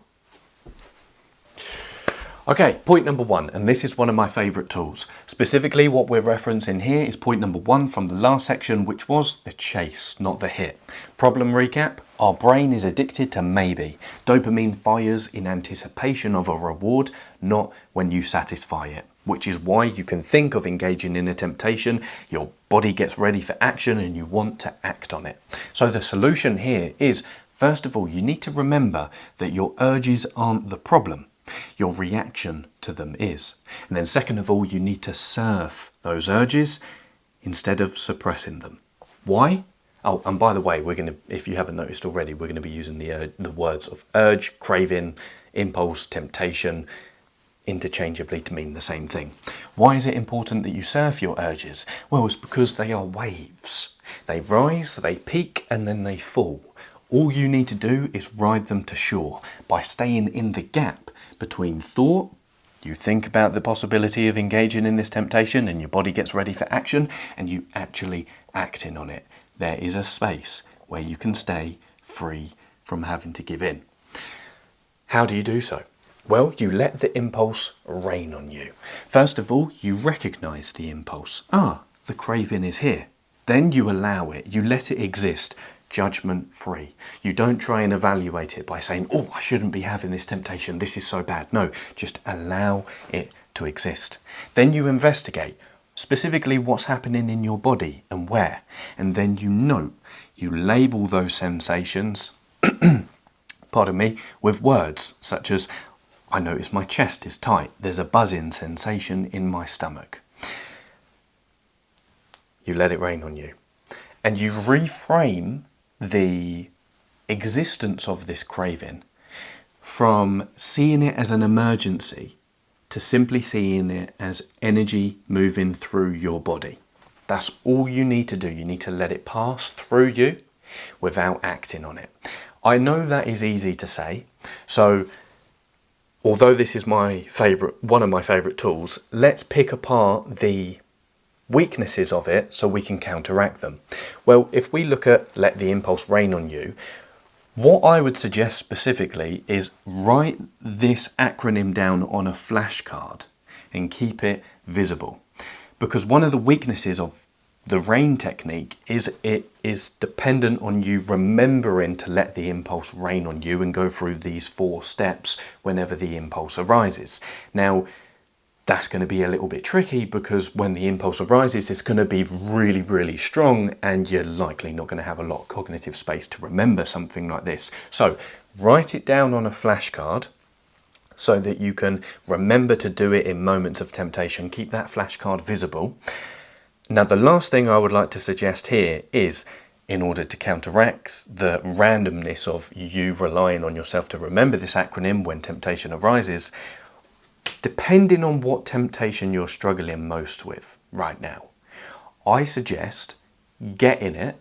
Okay, point number 1, and this is one of my favourite tools. Specifically, what we're referencing here is point number 1 from the last section, which was the chase, not the hit. Problem recap, our brain is addicted to maybe. Dopamine fires in anticipation of a reward, not when you satisfy it, which is why you can think of engaging in a temptation, your body gets ready for action and you want to act on it. So the solution here is, first of all, you need to remember that your urges aren't the problem. Your reaction to them is. And then second of all, you need to surf those urges instead of suppressing them. Why? Oh, and by the way, we're going to, if you haven't noticed already, we're going to be using the words of urge, craving, impulse, temptation interchangeably to mean the same thing. Why is it important that you surf your urges? Well, it's because they are waves. They rise, they peak, and then they fall. All you need to do is ride them to shore by staying in the gap between thought, you think about the possibility of engaging in this temptation and your body gets ready for action, and you actually acting on it. There is a space where you can stay free from having to give in. How do you do so? Well, you let the impulse reign on you. First of all, you recognize the impulse. Ah, the craving is here. Then you allow it, you let it exist, judgment free. You don't try and evaluate it by saying, oh, I shouldn't be having this temptation, this is so bad. No, just allow it to exist. Then you investigate specifically what's happening in your body and where. And then you note, you label those sensations, pardon me, with words such as, I notice my chest is tight, there's a buzzing sensation in my stomach. You let it rain on you. And you reframe the existence of this craving from seeing it as an emergency to simply seeing it as energy moving through your body. That's all you need to do. You need to let it pass through you without acting on it. I know that is easy to say. So although this is one of my favorite tools, let's pick apart the weaknesses of it so we can counteract them. Well, if we look at let the impulse rain on you, what I would suggest specifically is write this acronym down on a flashcard and keep it visible. Because one of the weaknesses of the R.A.I.N technique is it is dependent on you remembering to let the impulse rain on you and go through these 4 steps whenever the impulse arises. Now, that's going to be a little bit tricky because when the impulse arises, it's going to be really, really strong and you're likely not going to have a lot of cognitive space to remember something like this. So write it down on a flashcard so that you can remember to do it in moments of temptation. Keep that flashcard visible. Now, the last thing I would like to suggest here is, in order to counteract the randomness of you relying on yourself to remember this acronym when temptation arises, depending on what temptation you're struggling most with right now, I suggest getting it,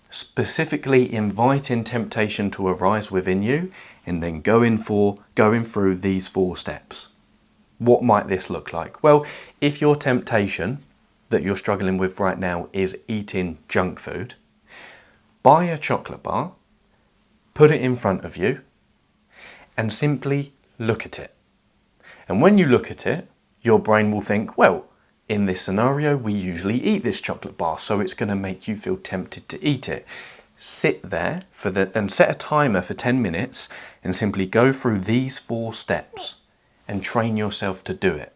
specifically inviting temptation to arise within you, and then going through these 4 steps. What might this look like? Well, if your temptation that you're struggling with right now is eating junk food, buy a chocolate bar, put it in front of you, and simply look at it. And when you look at it, your brain will think, well, in this scenario, we usually eat this chocolate bar, so it's going to make you feel tempted to eat it. Sit there and set a timer for 10 minutes and simply go through these 4 steps and train yourself to do it.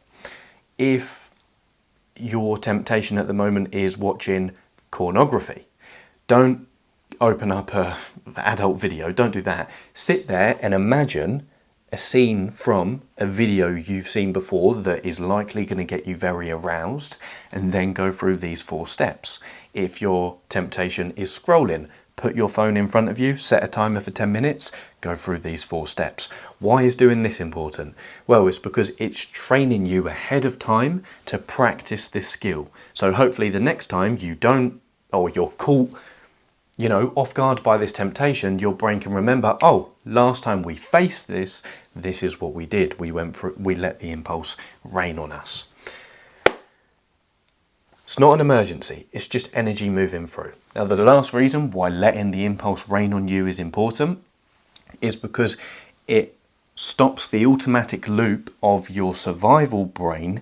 If your temptation at the moment is watching pornography, don't open up an adult video, don't do that. Sit there and imagine a scene from a video you've seen before that is likely going to get you very aroused, and then go through these 4 steps. If your temptation is scrolling, put your phone in front of you, set a timer for 10 minutes, go through these 4 steps. Why is doing this important? Well, it's because it's training you ahead of time to practice this skill. So hopefully the next time you don't, or you're caught, off guard by this temptation, your brain can remember, oh, last time we faced this, this is what we did. We let the impulse rain on us. It's not an emergency, it's just energy moving through. Now, the last reason why letting the impulse rain on you is important is because it stops the automatic loop of your survival brain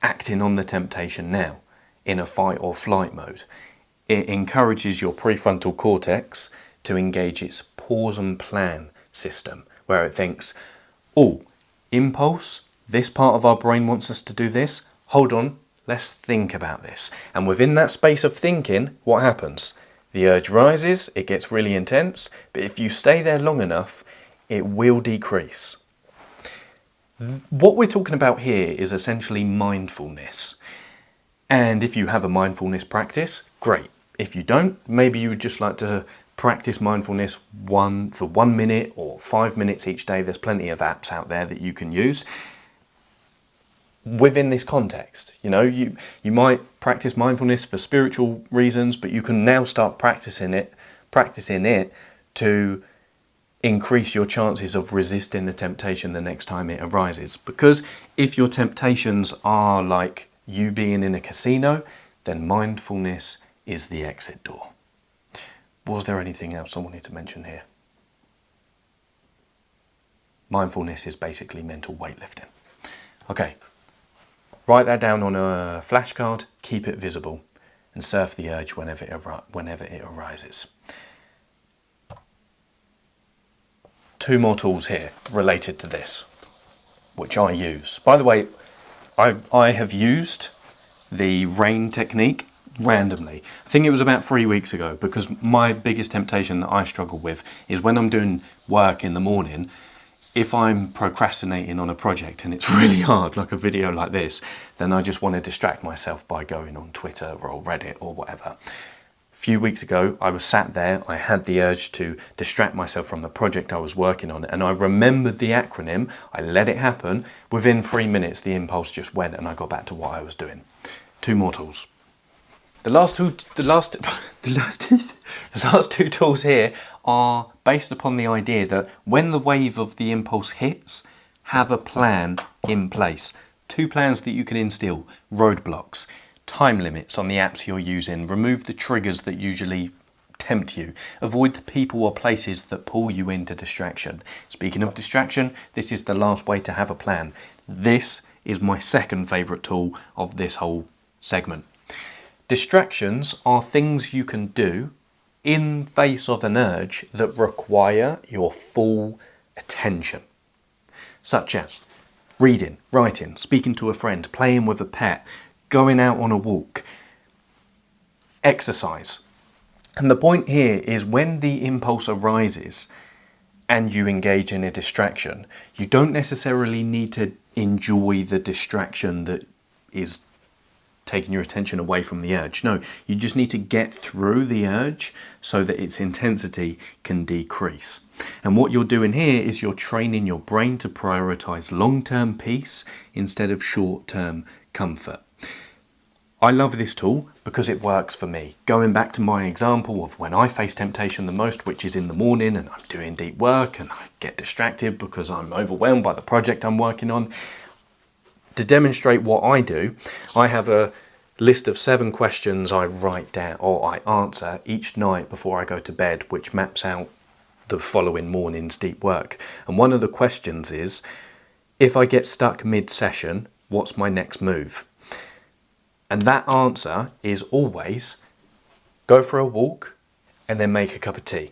acting on the temptation now in a fight or flight mode. It encourages your prefrontal cortex to engage its pause and plan system, where it thinks, oh, impulse, this part of our brain wants us to do this, hold on, let's think about this. And within that space of thinking, what happens? The urge rises, it gets really intense, but if you stay there long enough, it will decrease. What we're talking about here is essentially mindfulness. And if you have a mindfulness practice, great. If you don't, maybe you would just like to practice mindfulness for 1 minute or 5 minutes each day. There's plenty of apps out there that you can use. Within this context, you might practice mindfulness for spiritual reasons, but you can now start practicing it to increase your chances of resisting the temptation the next time it arises. Because if your temptations are like you being in a casino, then mindfulness is the exit door. Was there anything else I wanted to mention here? Mindfulness is basically mental weightlifting. Okay, write that down on a flashcard, keep it visible, and surf the urge whenever it arises. 2 more tools here related to this, which I use. By the way, I have used the R.A.I.N technique randomly. I think it was about 3 weeks ago, because my biggest temptation that I struggle with is when I'm doing work in the morning, if I'm procrastinating on a project and it's really hard, like a video like this, then I just want to distract myself by going on Twitter or Reddit or whatever. A few weeks ago, I was sat there, I had the urge to distract myself from the project I was working on, and I remembered the acronym, I let it happen. Within 3 minutes, the impulse just went and I got back to what I was doing. 2 more tools. The last two tools here are based upon the idea that when the wave of the impulse hits, have a plan in place. 2 plans that you can instill: roadblocks, time limits on the apps you're using, remove the triggers that usually tempt you, avoid the people or places that pull you into distraction. Speaking of distraction, this is the last way to have a plan. This is my second favourite tool of this whole segment. Distractions are things you can do in face of an urge that require your full attention, such as reading, writing, speaking to a friend, playing with a pet, going out on a walk, exercise. And the point here is when the impulse arises and you engage in a distraction, you don't necessarily need to enjoy the distraction that is taking your attention away from the urge. No, you just need to get through the urge so that its intensity can decrease. And what you're doing here is you're training your brain to prioritize long-term peace instead of short-term comfort. I love this tool because it works for me. Going back to my example of when I face temptation the most, which is in the morning and I'm doing deep work and I get distracted because I'm overwhelmed by the project I'm working on. To demonstrate what I do, I have a list of 7 questions I write down or I answer each night before I go to bed, which maps out the following morning's deep work. And one of the questions is, if I get stuck mid-session, what's my next move? And that answer is always go for a walk and then make a cup of tea.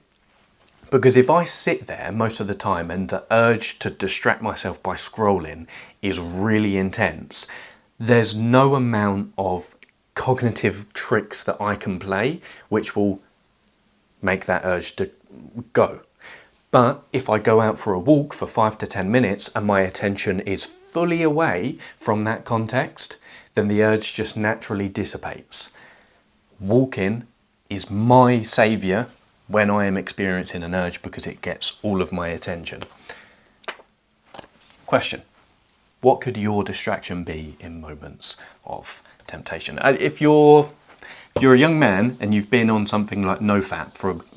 Because if I sit there most of the time and the urge to distract myself by scrolling is really intense, there's no amount of cognitive tricks that I can play which will make that urge to go. But if I go out for a walk for 5 to 10 minutes and my attention is fully away from that context, then the urge just naturally dissipates. Walking is my saviour when I am experiencing an urge because it gets all of my attention. Question: what could your distraction be in moments of temptation? If you're a young man and you've been on something like NoFap,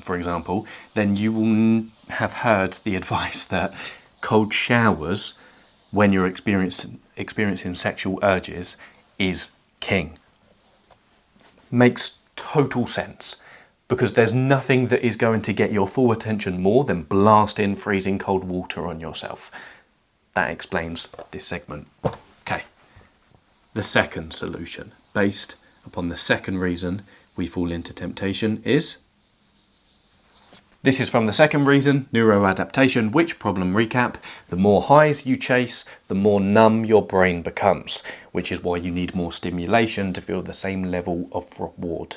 for example, then you will have heard the advice that cold showers when you're experiencing sexual urges is king. Makes total sense. Because there's nothing that is going to get your full attention more than blasting freezing cold water on yourself. That explains this segment. Okay, the second solution, based upon the second reason we fall into temptation, is... This is from the second reason, neuroadaptation, which, problem recap, the more highs you chase, the more numb your brain becomes, which is why you need more stimulation to feel the same level of reward.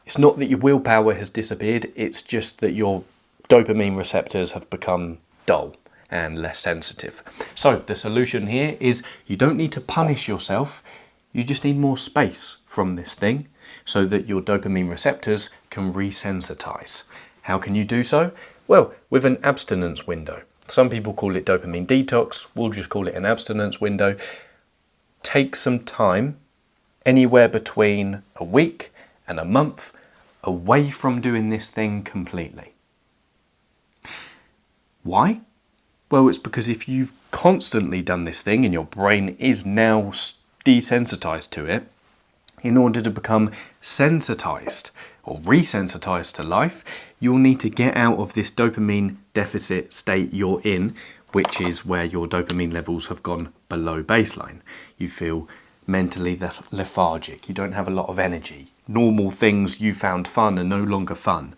It's not that your willpower has disappeared, it's just that your dopamine receptors have become dull and less sensitive. So the solution here is you don't need to punish yourself, you just need more space from this thing so that your dopamine receptors can resensitize. How can you do so? Well, with an abstinence window. Some people call it dopamine detox, we'll just call it an abstinence window. Take some time, anywhere between a week and a month, away from doing this thing completely. Why? Well, it's because if you've constantly done this thing and your brain is now desensitized to it, in order to become sensitized or resensitized to life, you'll need to get out of this dopamine deficit state you're in, which is where your dopamine levels have gone below baseline. You feel mentally lethargic, you don't have a lot of energy. Normal things you found fun are no longer fun.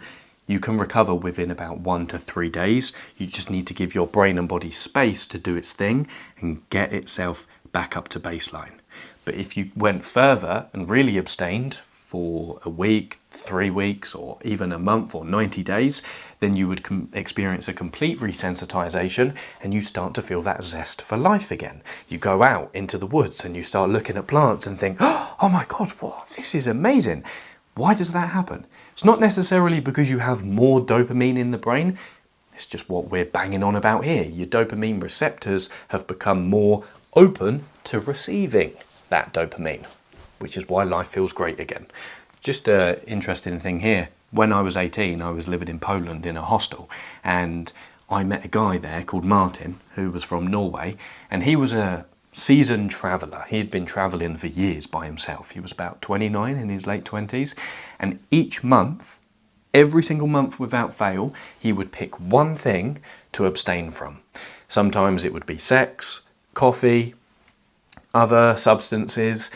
You can recover within about 1 to 3 days. You just need to give your brain and body space to do its thing and get itself back up to baseline. But if you went further and really abstained for a week, 3 weeks, or even a month or 90 days, then you would experience a complete resensitization and you start to feel that zest for life again. You go out into the woods and you start looking at plants and think, oh my God, this is amazing. Why does that happen? It's not necessarily because you have more dopamine in the brain. It's just what we're banging on about here. Your dopamine receptors have become more open to receiving that dopamine, which is why life feels great again. Just an interesting thing here. When I was 18, I was living in Poland in a hostel, and I met a guy there called Martin, who was from Norway, and he was a seasoned traveller. He had been travelling for years by himself. He was about 29, in his late 20s, and each month, every single month without fail, he would pick one thing to abstain from. Sometimes it would be sex, coffee, other substances,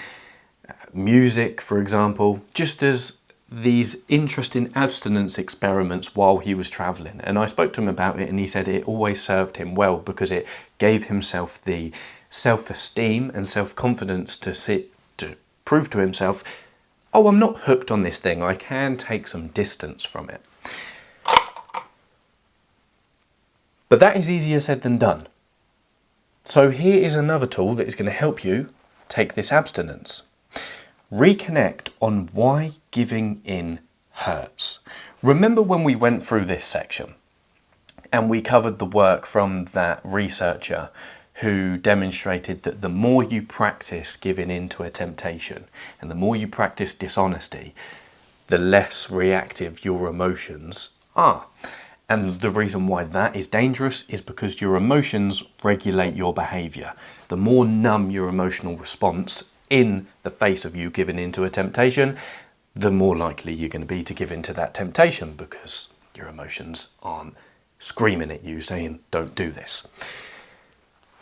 music, for example, just as these interesting abstinence experiments while he was travelling. And I spoke to him about it, and he said it always served him well because it gave himself the self-esteem and self-confidence to prove to himself, oh, I'm not hooked on this thing, I can take some distance from it. But that is easier said than done. So here is another tool that is going to help you take this abstinence. Reconnect on why giving in hurts. Remember when we went through this section and we covered the work from that researcher who demonstrated that the more you practice giving in to a temptation and the more you practice dishonesty, the less reactive your emotions are. And the reason why that is dangerous is because your emotions regulate your behaviour. The more numb your emotional response in the face of you giving into a temptation, the more likely you're going to be to give into that temptation because your emotions aren't screaming at you saying, don't do this.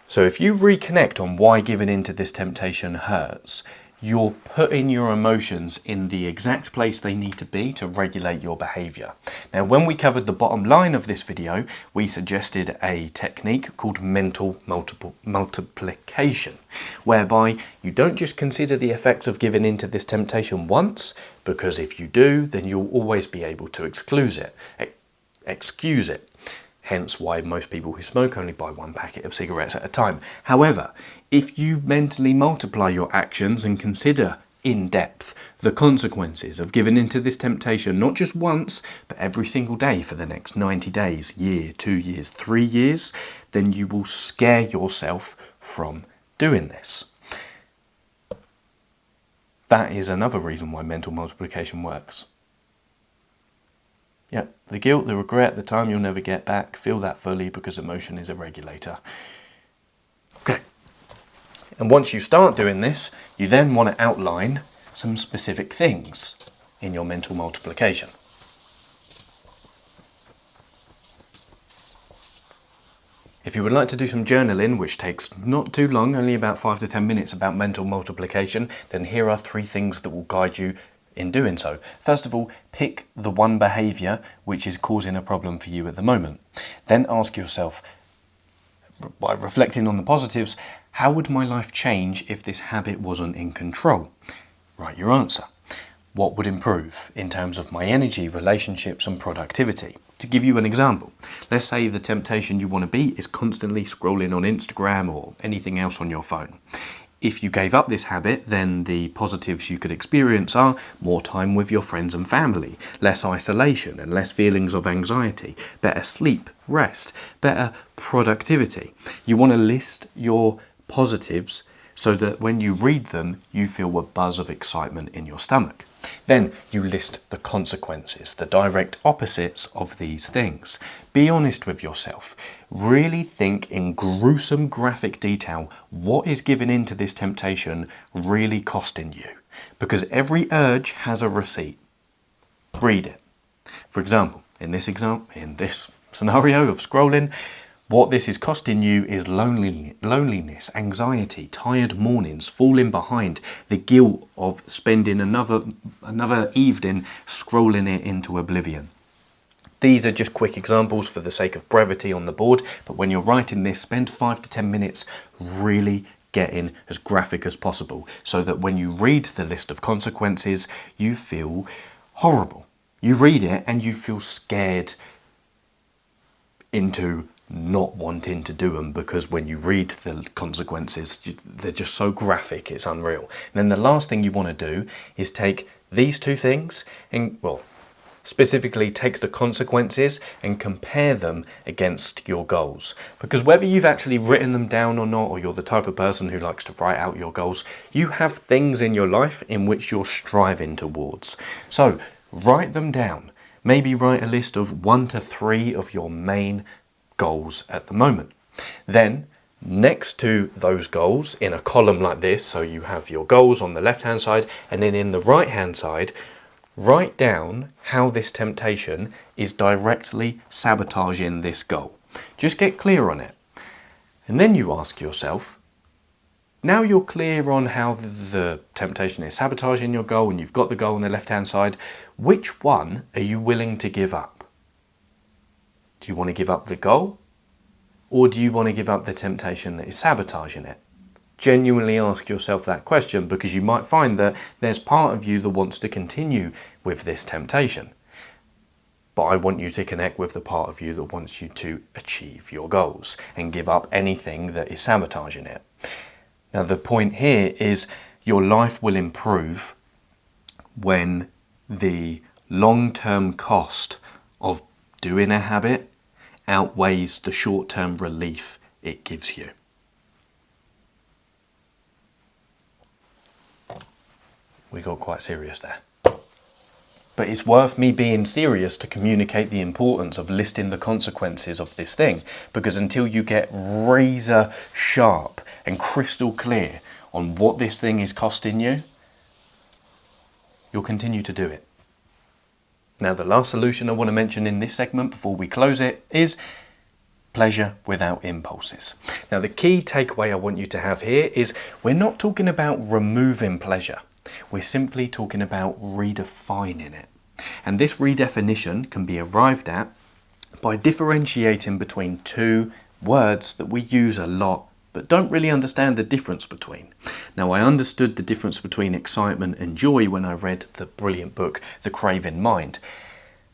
So if you reconnect on why giving into this temptation hurts, you're putting your emotions in the exact place they need to be to regulate your behaviour. Now, when we covered the bottom line of this video, we suggested a technique called mental multiplication, whereby you don't just consider the effects of giving into this temptation once, because if you do, then you'll always be able to excuse it. Hence why most people who smoke only buy 1 packet of cigarettes at a time. However, if you mentally multiply your actions and consider in depth the consequences of giving into this temptation, not just once, but every single day for the next 90 days, year, 2 years, 3 years, then you will scare yourself from doing this. That is another reason why mental multiplication works. Yeah, the guilt, the regret, the time you'll never get back, feel that fully because emotion is a regulator. Okay. And once you start doing this, you then want to outline some specific things in your mental multiplication. If you would like to do some journaling, which takes not too long, only about 5 to 10 minutes about mental multiplication, then here are 3 things that will guide you in doing so. First of all, pick the one behaviour which is causing a problem for you at the moment. Then ask yourself, by reflecting on the positives, how would my life change if this habit wasn't in control? Write your answer. What would improve in terms of my energy, relationships and productivity? To give you an example, let's say the temptation you want to beat is constantly scrolling on Instagram or anything else on your phone. If you gave up this habit, then the positives you could experience are more time with your friends and family, less isolation and less feelings of anxiety, better sleep, rest, better productivity. You want to list your positives so that when you read them, you feel a buzz of excitement in your stomach. Then you list the consequences, the direct opposites of these things. Be honest with yourself. Really think in gruesome graphic detail what is given into this temptation really costing you. Because every urge has a receipt. Read it. For example, in this scenario of scrolling, What this is costing you is loneliness, anxiety, tired mornings, falling behind, the guilt of spending another evening scrolling it into oblivion. These are just quick examples for the sake of brevity on the board, but when you're writing this, spend 5 to 10 minutes really getting as graphic as possible so that when you read the list of consequences, you feel horrible. You read it and you feel scared into not wanting to do them, because when you read the consequences, they're just so graphic, it's unreal. And then the last thing you want to do is take these two things and, well, specifically take the consequences and compare them against your goals. Because whether you've actually written them down or not, or you're the type of person who likes to write out your goals, you have things in your life in which you're striving towards. So write them down. Maybe write a list of 1 to 3 of your main goals at the moment. Then next to those goals in a column like this, so you have your goals on the left hand side, and then in the right hand side, write down how this temptation is directly sabotaging this goal. Just get clear on it. And then you ask yourself, now you're clear on how the temptation is sabotaging your goal and you've got the goal on the left hand side, which one are you willing to give up? Do you want to give up the goal? Or do you want to give up the temptation that is sabotaging it? Genuinely ask yourself that question, because you might find that there's part of you that wants to continue with this temptation. But I want you to connect with the part of you that wants you to achieve your goals and give up anything that is sabotaging it. Now the point here is your life will improve when the long-term cost of doing a habit outweighs the short-term relief it gives you. We got quite serious there. But it's worth me being serious to communicate the importance of listing the consequences of this thing, because until you get razor sharp and crystal clear on what this thing is costing you, you'll continue to do it. Now, the last solution I want to mention in this segment before we close it is pleasure without impulses. Now, the key takeaway I want you to have here is we're not talking about removing pleasure. We're simply talking about redefining it. And this redefinition can be arrived at by differentiating between two words that we use a lot but don't really understand the difference between. Now, I understood the difference between excitement and joy when I read the brilliant book, The Craving Mind.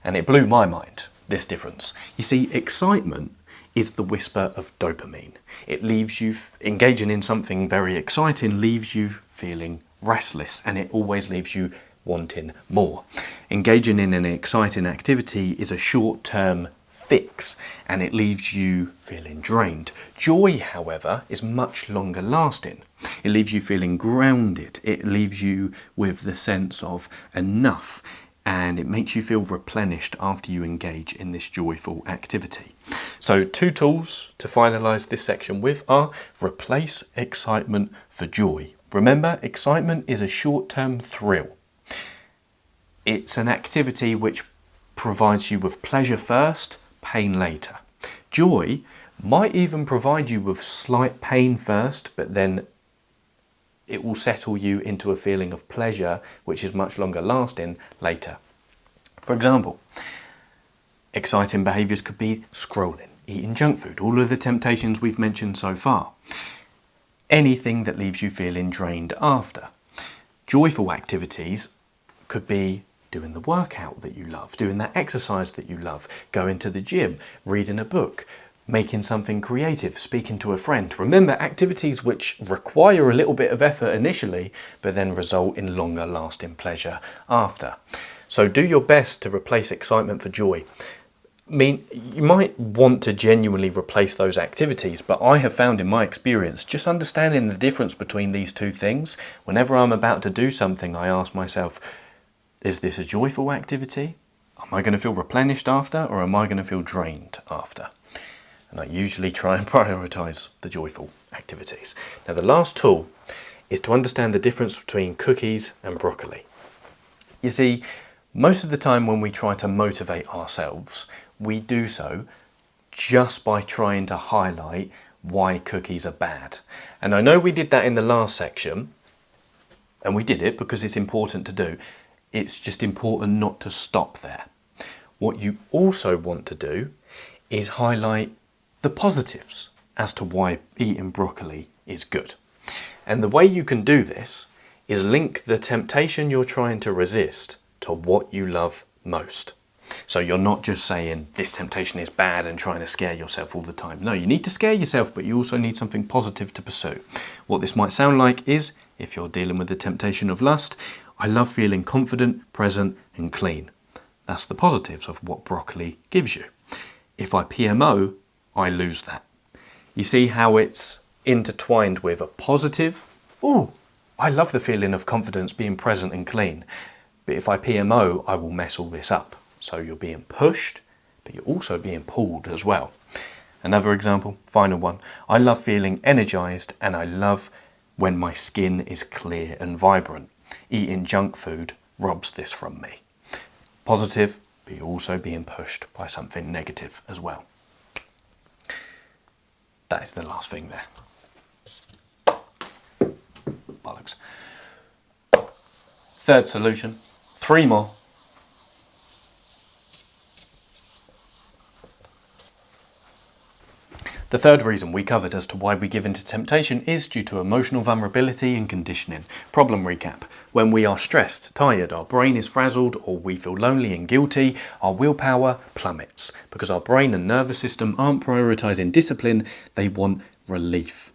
And it blew my mind, this difference. You see, excitement is the whisper of dopamine. It leaves you, engaging in something very exciting leaves you feeling restless, and it always leaves you wanting more. Engaging in an exciting activity is a short-term fix, and it leaves you feeling drained. Joy, however, is much longer lasting. It leaves you feeling grounded. It leaves you with the sense of enough, and it makes you feel replenished after you engage in this joyful activity. So 2 tools to finalize this section with are replace excitement for joy. Remember, excitement is a short-term thrill. It's an activity which provides you with pleasure first, pain later. Joy might even provide you with slight pain first, but then it will settle you into a feeling of pleasure, which is much longer lasting later. For example, exciting behaviours could be scrolling, eating junk food, all of the temptations we've mentioned so far. Anything that leaves you feeling drained after. Joyful activities could be doing the workout that you love, doing that exercise that you love, going to the gym, reading a book, making something creative, speaking to a friend. Remember, activities which require a little bit of effort initially, but then result in longer lasting pleasure after. So do your best to replace excitement for joy. I mean, you might want to genuinely replace those activities, but I have found in my experience, just understanding the difference between these two things, whenever I'm about to do something, I ask myself, is this a joyful activity? Am I going to feel replenished after, or am I going to feel drained after? And I usually try and prioritize the joyful activities. Now, the last tool is to understand the difference between cookies and broccoli. You see, most of the time when we try to motivate ourselves, we do so just by trying to highlight why cookies are bad. And I know we did that in the last section, and we did it because it's important to do. It's just important not to stop there. What you also want to do is highlight the positives as to why eating broccoli is good. And the way you can do this is link the temptation you're trying to resist to what you love most. So you're not just saying this temptation is bad and trying to scare yourself all the time. No, you need to scare yourself, but you also need something positive to pursue. What this might sound like is, if you're dealing with the temptation of lust, I love feeling confident, present and clean. That's the positives of what broccoli gives you. If I PMO, I lose that. You see how it's intertwined with a positive? Ooh, I love the feeling of confidence, being present and clean. But if I PMO, I will mess all this up. So you're being pushed, but you're also being pulled as well. Another example, final one. I love feeling energized and I love when my skin is clear and vibrant. Eating junk food robs this from me. Positive, but you're also being pushed by something negative as well. That is the last thing there. Bollocks. Third solution, 3 more. The third reason we covered as to why we give into temptation is due to emotional vulnerability and conditioning. Problem recap. When we are stressed, tired, our brain is frazzled, or we feel lonely and guilty, our willpower plummets. Because our brain and nervous system aren't prioritising discipline, they want relief.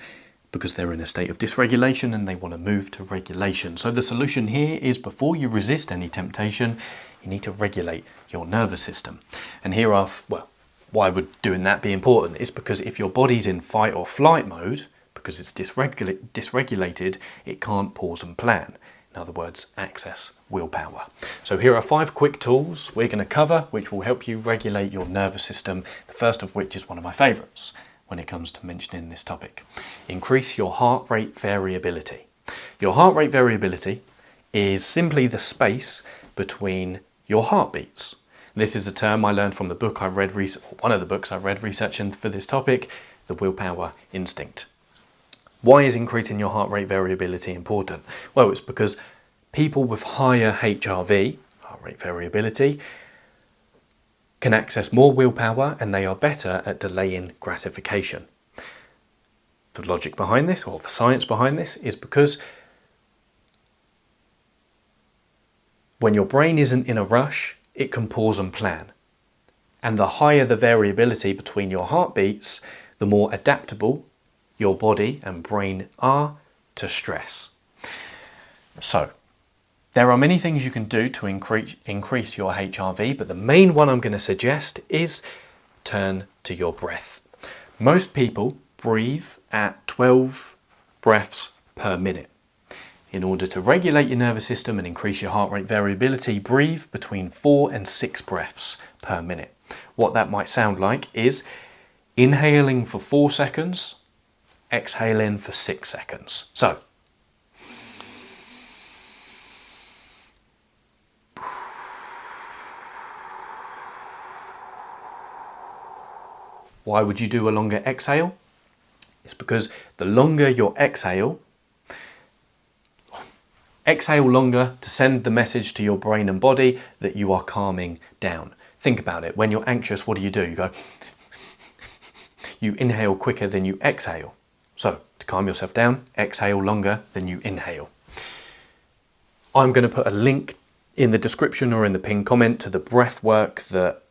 Because they're in a state of dysregulation and they want to move to regulation. So the solution here is, before you resist any temptation, you need to regulate your nervous system. And here are, well, why would doing that be important? It's because if your body's in fight or flight mode, because it's dysregulated, it can't pause and plan. In other words, access willpower. So here are 5 quick tools we're going to cover, which will help you regulate your nervous system. The first of which is one of my favourites when it comes to mentioning this topic. Increase your heart rate variability. Your heart rate variability is simply the space between your heartbeats. This is a term I learned from the book I read, one of the books I read researching for this topic, The Willpower Instinct. Why is increasing your heart rate variability important? Well, it's because people with higher HRV, heart rate variability, can access more willpower and they are better at delaying gratification. The logic behind this, or the science behind this, is because when your brain isn't in a rush, it can pause and plan. And the higher the variability between your heartbeats, the more adaptable your body and brain are to stress. So, there are many things you can do to increase your HRV, but the main one I'm going to suggest is turn to your breath. Most people breathe at 12 breaths per minute. In order to regulate your nervous system and increase your heart rate variability, breathe between 4 and 6 breaths per minute. What that might sound like is inhaling for 4 seconds, exhaling for 6 seconds. So, why would you do a longer exhale? It's because the longer your exhale longer to send the message to your brain and body that you are calming down. Think about it. When you're anxious, what do? You go, you inhale quicker than you exhale. So, to calm yourself down, exhale longer than you inhale. I'm going to put a link in the description or in the pinned comment to the breath work that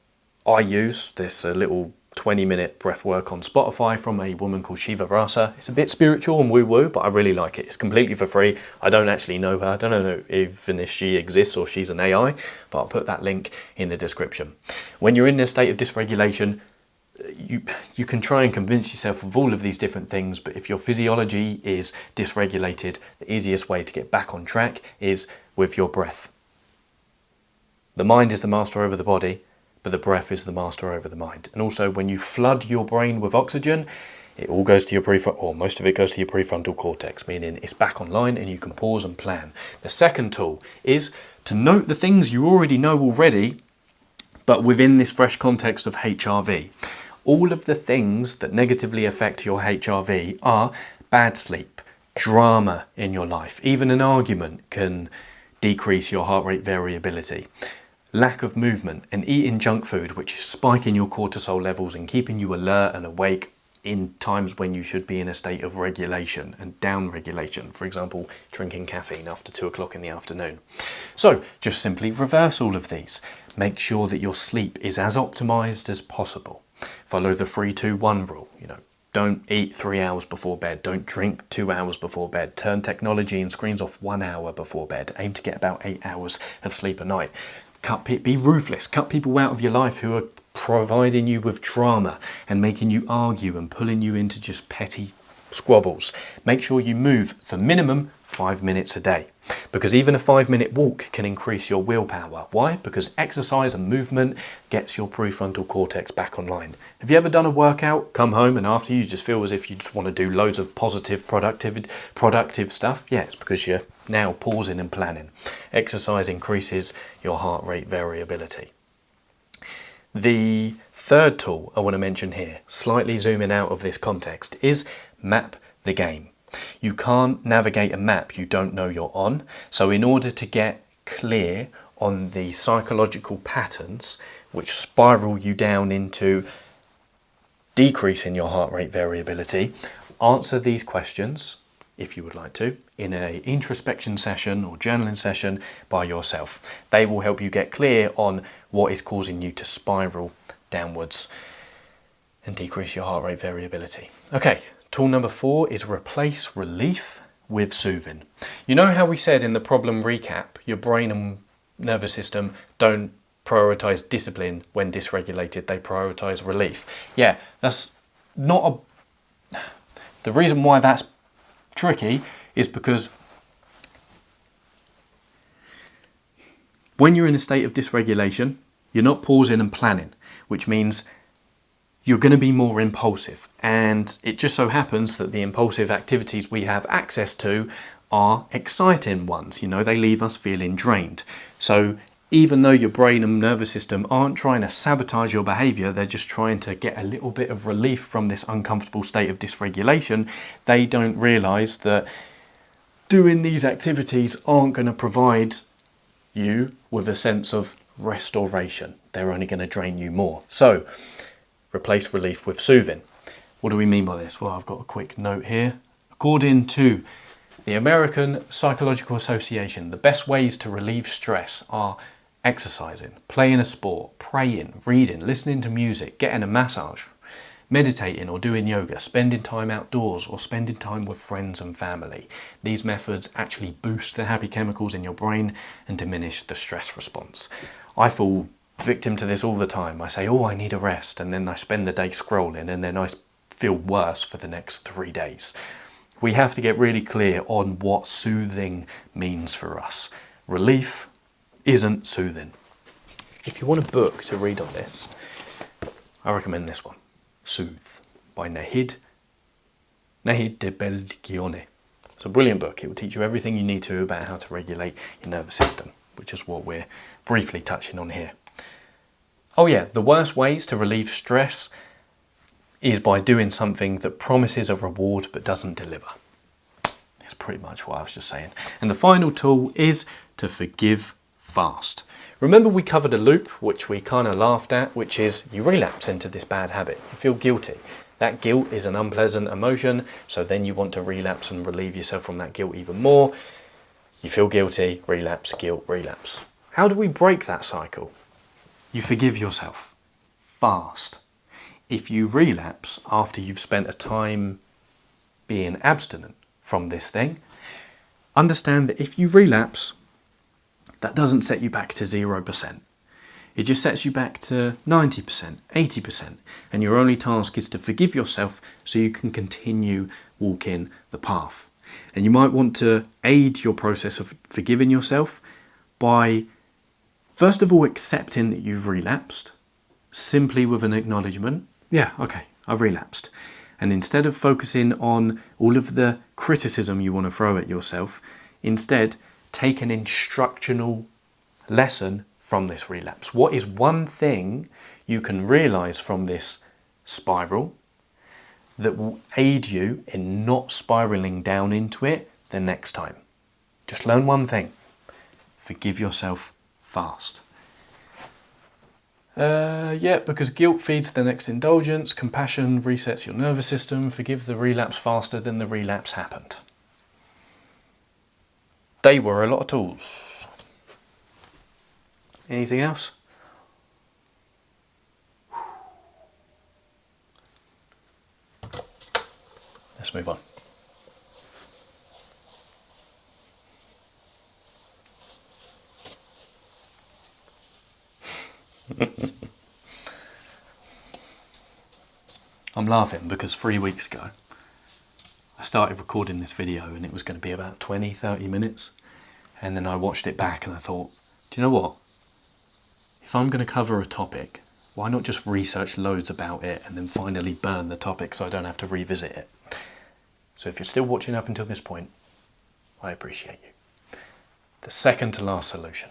I use. There's a little 20-minute breath work on Spotify from a woman called Shiva Rasa. It's a bit spiritual and woo-woo, but I really like it. It's completely for free. I don't actually know her. I don't know even if she exists or she's an AI, but I'll put that link in the description. When you're in a state of dysregulation, you can try and convince yourself of all of these different things, but if your physiology is dysregulated, the easiest way to get back on track is with your breath. The mind is the master over the body, but the breath is the master over the mind. And also, when you flood your brain with oxygen, it all goes to your or most of it goes to your prefrontal cortex, meaning it's back online and you can pause and plan. The second tool is to note the things you already know already, but within this fresh context of HRV. All of the things that negatively affect your HRV are bad sleep, drama in your life. Even an argument can decrease your heart rate variability. Lack of movement and eating junk food, which is spiking your cortisol levels and keeping you alert and awake in times when you should be in a state of regulation and down regulation. For example, drinking caffeine after 2 o'clock in the afternoon. So just simply reverse all of these. Make sure that your sleep is as optimized as possible. Follow the 3-2-1 rule. Don't eat 3 hours before bed. Don't drink 2 hours before bed. Turn technology and screens off 1 hour before bed. Aim to get about 8 hours of sleep a night. Be ruthless. Cut people out of your life who are providing you with drama and making you argue and pulling you into just petty squabbles. Make sure you move for minimum 5 minutes a day, because even a 5-minute walk can increase your willpower. Why? Because exercise and movement gets your prefrontal cortex back online. Have you ever done a workout, come home, and after you just feel as if you just want to do loads of positive, productive stuff? Yeah, it's because you're now pausing and planning. Exercise increases your heart rate variability. The third tool I want to mention here, slightly zooming out of this context, is map the game. You can't navigate a map you don't know you're on. So in order to get clear on the psychological patterns which spiral you down into decreasing your heart rate variability, answer these questions, if you would like to, in an introspection session or journaling session by yourself. They will help you get clear on what is causing you to spiral downwards and decrease your heart rate variability. Okay. Tool number 4 is replace relief with soothing. You know how we said in the problem recap, your brain and nervous system don't prioritize discipline when dysregulated, they prioritize relief. Yeah, that's not the reason why that's tricky is because when you're in a state of dysregulation, you're not pausing and planning, which means you're going to be more impulsive. And it just so happens that the impulsive activities we have access to are exciting ones. They leave us feeling drained. So even though your brain and nervous system aren't trying to sabotage your behavior, they're just trying to get a little bit of relief from this uncomfortable state of dysregulation, they don't realize that doing these activities aren't going to provide you with a sense of restoration. They're only going to drain you more. So replace relief with soothing. What do we mean by this? Well, I've got a quick note here. According to the American Psychological Association, the best ways to relieve stress are exercising, playing a sport, praying, reading, listening to music, getting a massage, meditating or doing yoga, spending time outdoors or spending time with friends and family. These methods actually boost the happy chemicals in your brain and diminish the stress response. I fall victim to this all the time. I say, I need a rest, and then I spend the day scrolling, and then I feel worse for the next 3 days. We have to get really clear on what soothing means for us. Relief isn't soothing. If you want a book to read on this, I recommend this one, Soothe, by Nahid de Belgione. It's a brilliant book. It will teach you everything you need to about how to regulate your nervous system, which is what we're briefly touching on here. Oh yeah, the worst ways to relieve stress is by doing something that promises a reward but doesn't deliver. That's pretty much what I was just saying. And the final tool is to forgive fast. Remember we covered a loop, which we kind of laughed at, which is you relapse into this bad habit. You feel guilty. That guilt is an unpleasant emotion, so then you want to relapse and relieve yourself from that guilt even more. You feel guilty, relapse, guilt, relapse. How do we break that cycle? You forgive yourself fast. If you relapse after you've spent a time being abstinent from this thing, understand that if you relapse, that doesn't set you back to 0%. It just sets you back to 90%, 80%, and your only task is to forgive yourself so you can continue walking the path. And you might want to aid your process of forgiving yourself by first of all accepting that you've relapsed, simply with an acknowledgement. Yeah, okay, I've relapsed. And instead of focusing on all of the criticism you want to throw at yourself, instead take an instructional lesson from this relapse. What is one thing you can realize from this spiral that will aid you in not spiraling down into it the next time. Just learn one thing. Forgive yourself fast. Yeah, because guilt feeds the next indulgence, compassion resets your nervous system, forgive the relapse faster than the relapse happened. They were a lot of tools. Anything else? Let's move on. I'm laughing because 3 weeks ago I started recording this video and it was going to be about 20-30 minutes, and then I watched it back and I thought, do you know what? If I'm going to cover a topic, why not just research loads about it and then finally burn the topic so I don't have to revisit it? So if you're still watching up until this point, I appreciate you. The second to last solution.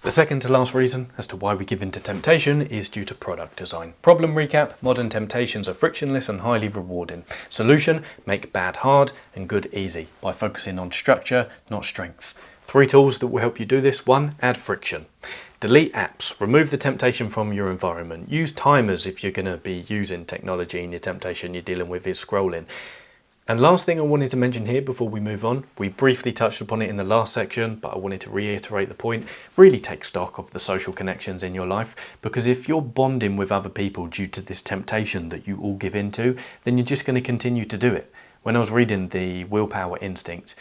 The second to last reason as to why we give in to temptation is due to product design. Problem recap: modern temptations are frictionless and highly rewarding. Solution: make bad hard and good easy by focusing on structure, not strength. 3 tools that will help you do this. 1. Add friction. Delete apps. Remove the temptation from your environment. Use timers if you're going to be using technology and your temptation you're dealing with is scrolling. And last thing I wanted to mention here before we move on, we briefly touched upon it in the last section, but I wanted to reiterate the point. Really take stock of the social connections in your life, because if you're bonding with other people due to this temptation that you all give into, then you're just going to continue to do it. When I was reading the Willpower Instinct,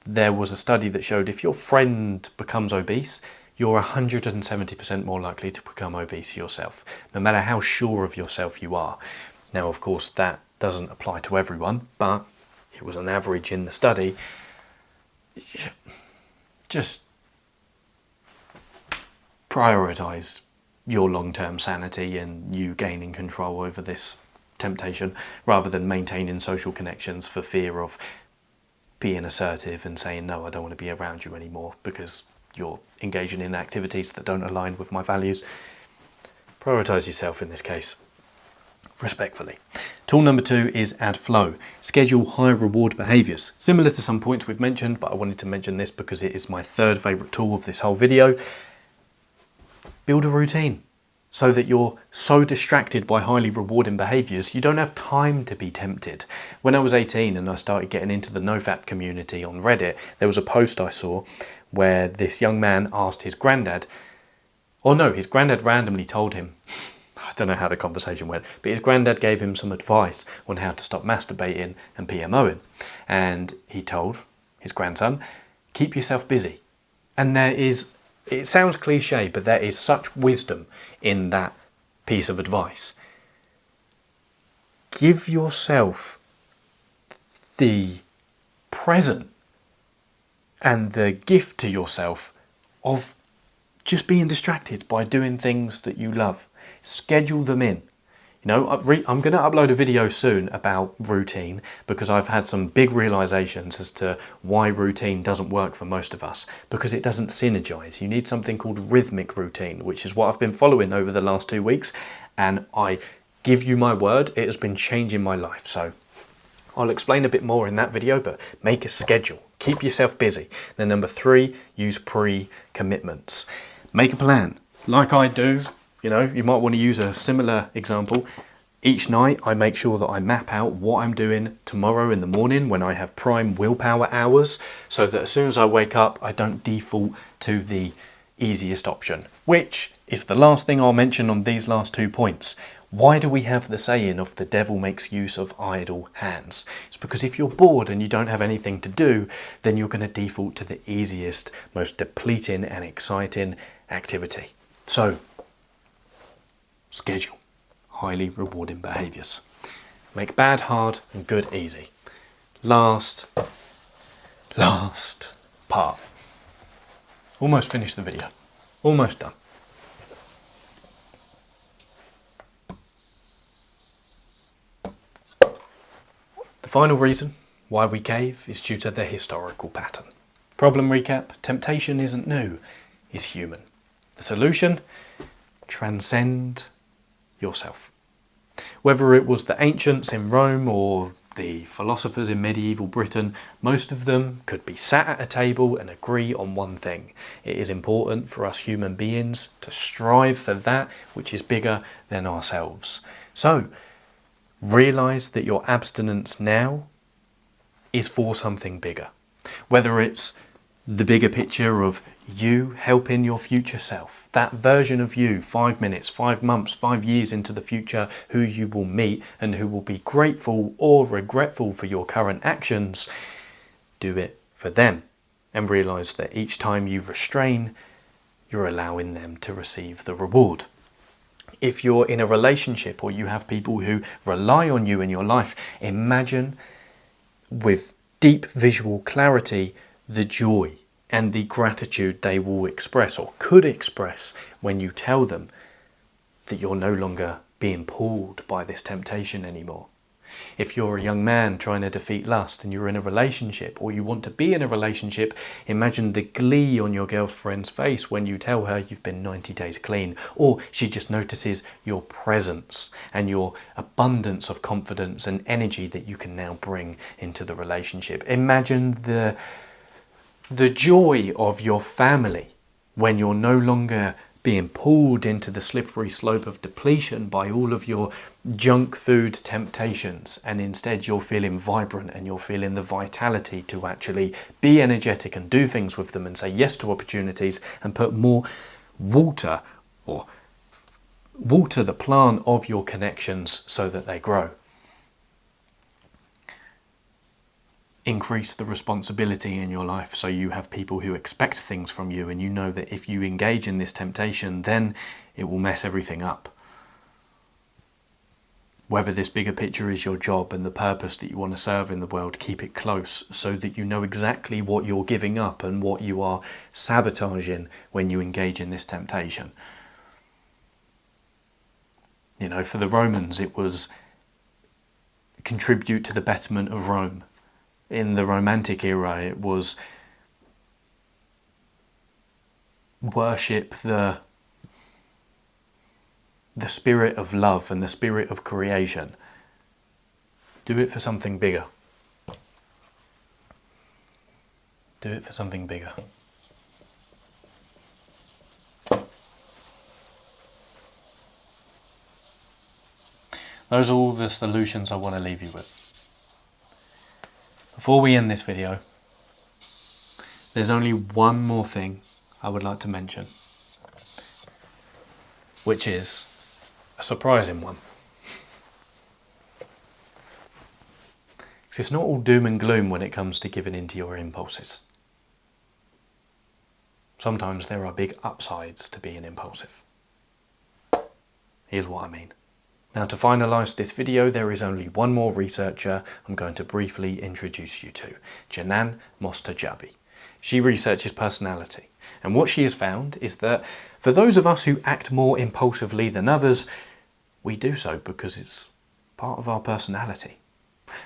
there was a study that showed if your friend becomes obese, you're 170% more likely to become obese yourself, no matter how sure of yourself you are. Now, of course, that doesn't apply to everyone, but it was an average in the study. Just prioritize your long-term sanity and you gaining control over this temptation rather than maintaining social connections for fear of being assertive and saying, no, I don't want to be around you anymore because you're engaging in activities that don't align with my values. Prioritize yourself in this case. Respectfully. Tool number 2 is add flow. Schedule high reward behaviors. Similar to some points we've mentioned, but I wanted to mention this because it is my 3rd favorite tool of this whole video. Build a routine so that you're so distracted by highly rewarding behaviors you don't have time to be tempted. When I was 18 and I started getting into the NoFap community on Reddit, there was a post I saw where this young man asked his granddad, his granddad randomly told him, I don't know how the conversation went, but his granddad gave him some advice on how to stop masturbating and PMOing. And he told his grandson, keep yourself busy. And it sounds cliche, but there is such wisdom in that piece of advice. Give yourself the present and the gift to yourself of just being distracted by doing things that you love. Schedule them in. You know, I'm going to upload a video soon about routine because I've had some big realizations as to why routine doesn't work for most of us, because it doesn't synergize. You need something called rhythmic routine, which is what I've been following over the last 2 weeks, and I give you my word, it has been changing my life. So I'll explain a bit more in that video, but make a schedule. Keep yourself busy. Then number 3, use pre-commitments. Make a plan, like I do. You know, you might want to use a similar example. Each night I make sure that I map out what I'm doing tomorrow in the morning when I have prime willpower hours, so that as soon as I wake up, I don't default to the easiest option, which is the last thing I'll mention on these last 2 points. Why do we have the saying of the devil makes use of idle hands? It's because if you're bored and you don't have anything to do, then you're going to default to the easiest, most depleting and exciting activity. So, schedule highly rewarding behaviors. Make bad hard and good easy. Last part. Almost finished the video. Almost done. The final reason why we cave is due to the historical pattern. Problem recap: temptation isn't new, it's human. The solution: transcend yourself. Whether it was the ancients in Rome or the philosophers in medieval Britain, most of them could be sat at a table and agree on one thing. It is important for us human beings to strive for that which is bigger than ourselves. So, realise that your abstinence now is for something bigger. Whether it's the bigger picture of you helping your future self, that version of you 5 minutes, 5 months, 5 years into the future, who you will meet and who will be grateful or regretful for your current actions, do it for them and realise that each time you restrain, you're allowing them to receive the reward. If you're in a relationship or you have people who rely on you in your life, imagine with deep visual clarity the joy and the gratitude they will express or could express when you tell them that you're no longer being pulled by this temptation anymore. If you're a young man trying to defeat lust and you're in a relationship or you want to be in a relationship, imagine the glee on your girlfriend's face when you tell her you've been 90 days clean, or she just notices your presence and your abundance of confidence and energy that you can now bring into the relationship. Imagine the joy of your family when you're no longer being pulled into the slippery slope of depletion by all of your junk food temptations, and instead you're feeling vibrant and you're feeling the vitality to actually be energetic and do things with them and say yes to opportunities and put more water the plant of your connections so that they grow. Increase the responsibility in your life so you have people who expect things from you and you know that if you engage in this temptation, then it will mess everything up. Whether this bigger picture is your job and the purpose that you want to serve in the world, keep it close so that you know exactly what you're giving up and what you are sabotaging when you engage in this temptation. You know, for the Romans it was contribute to the betterment of Rome. In the Romantic era, it was worship the spirit of love and the spirit of creation. Do it for something bigger. Do it for something bigger. Those are all the solutions I want to leave you with. Before we end this video, there's only one more thing I would like to mention, which is a surprising one. Because it's not all doom and gloom when it comes to giving in to your impulses. Sometimes there are big upsides to being impulsive. Here's what I mean. Now, to finalise this video, there is only one more researcher I'm going to briefly introduce you to, Janan Mostajabi. She researches personality, and what she has found is that for those of us who act more impulsively than others, we do so because it's part of our personality.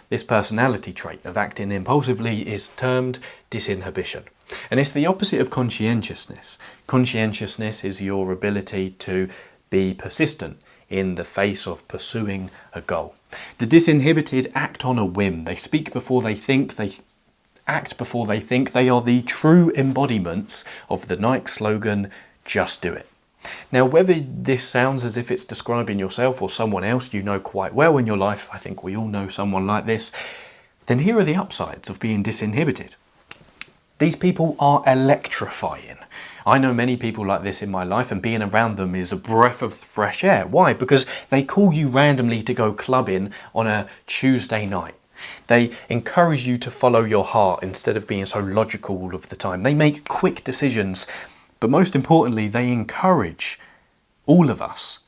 This personality trait of acting impulsively is termed disinhibition, and it's the opposite of conscientiousness. Conscientiousness is your ability to be persistent in the face of pursuing a goal. The disinhibited act on a whim. They speak before they think, they act before they think. They are the true embodiments of the Nike slogan, just do it. Now, whether this sounds as if it's describing yourself or someone else you know quite well in your life, I think we all know someone like this, then here are the upsides of being disinhibited. These people are electrifying. I know many people like this in my life, and being around them is a breath of fresh air. Why? Because they call you randomly to go clubbing on a Tuesday night. They encourage you to follow your heart instead of being so logical all of the time. They make quick decisions, but most importantly, they encourage all of us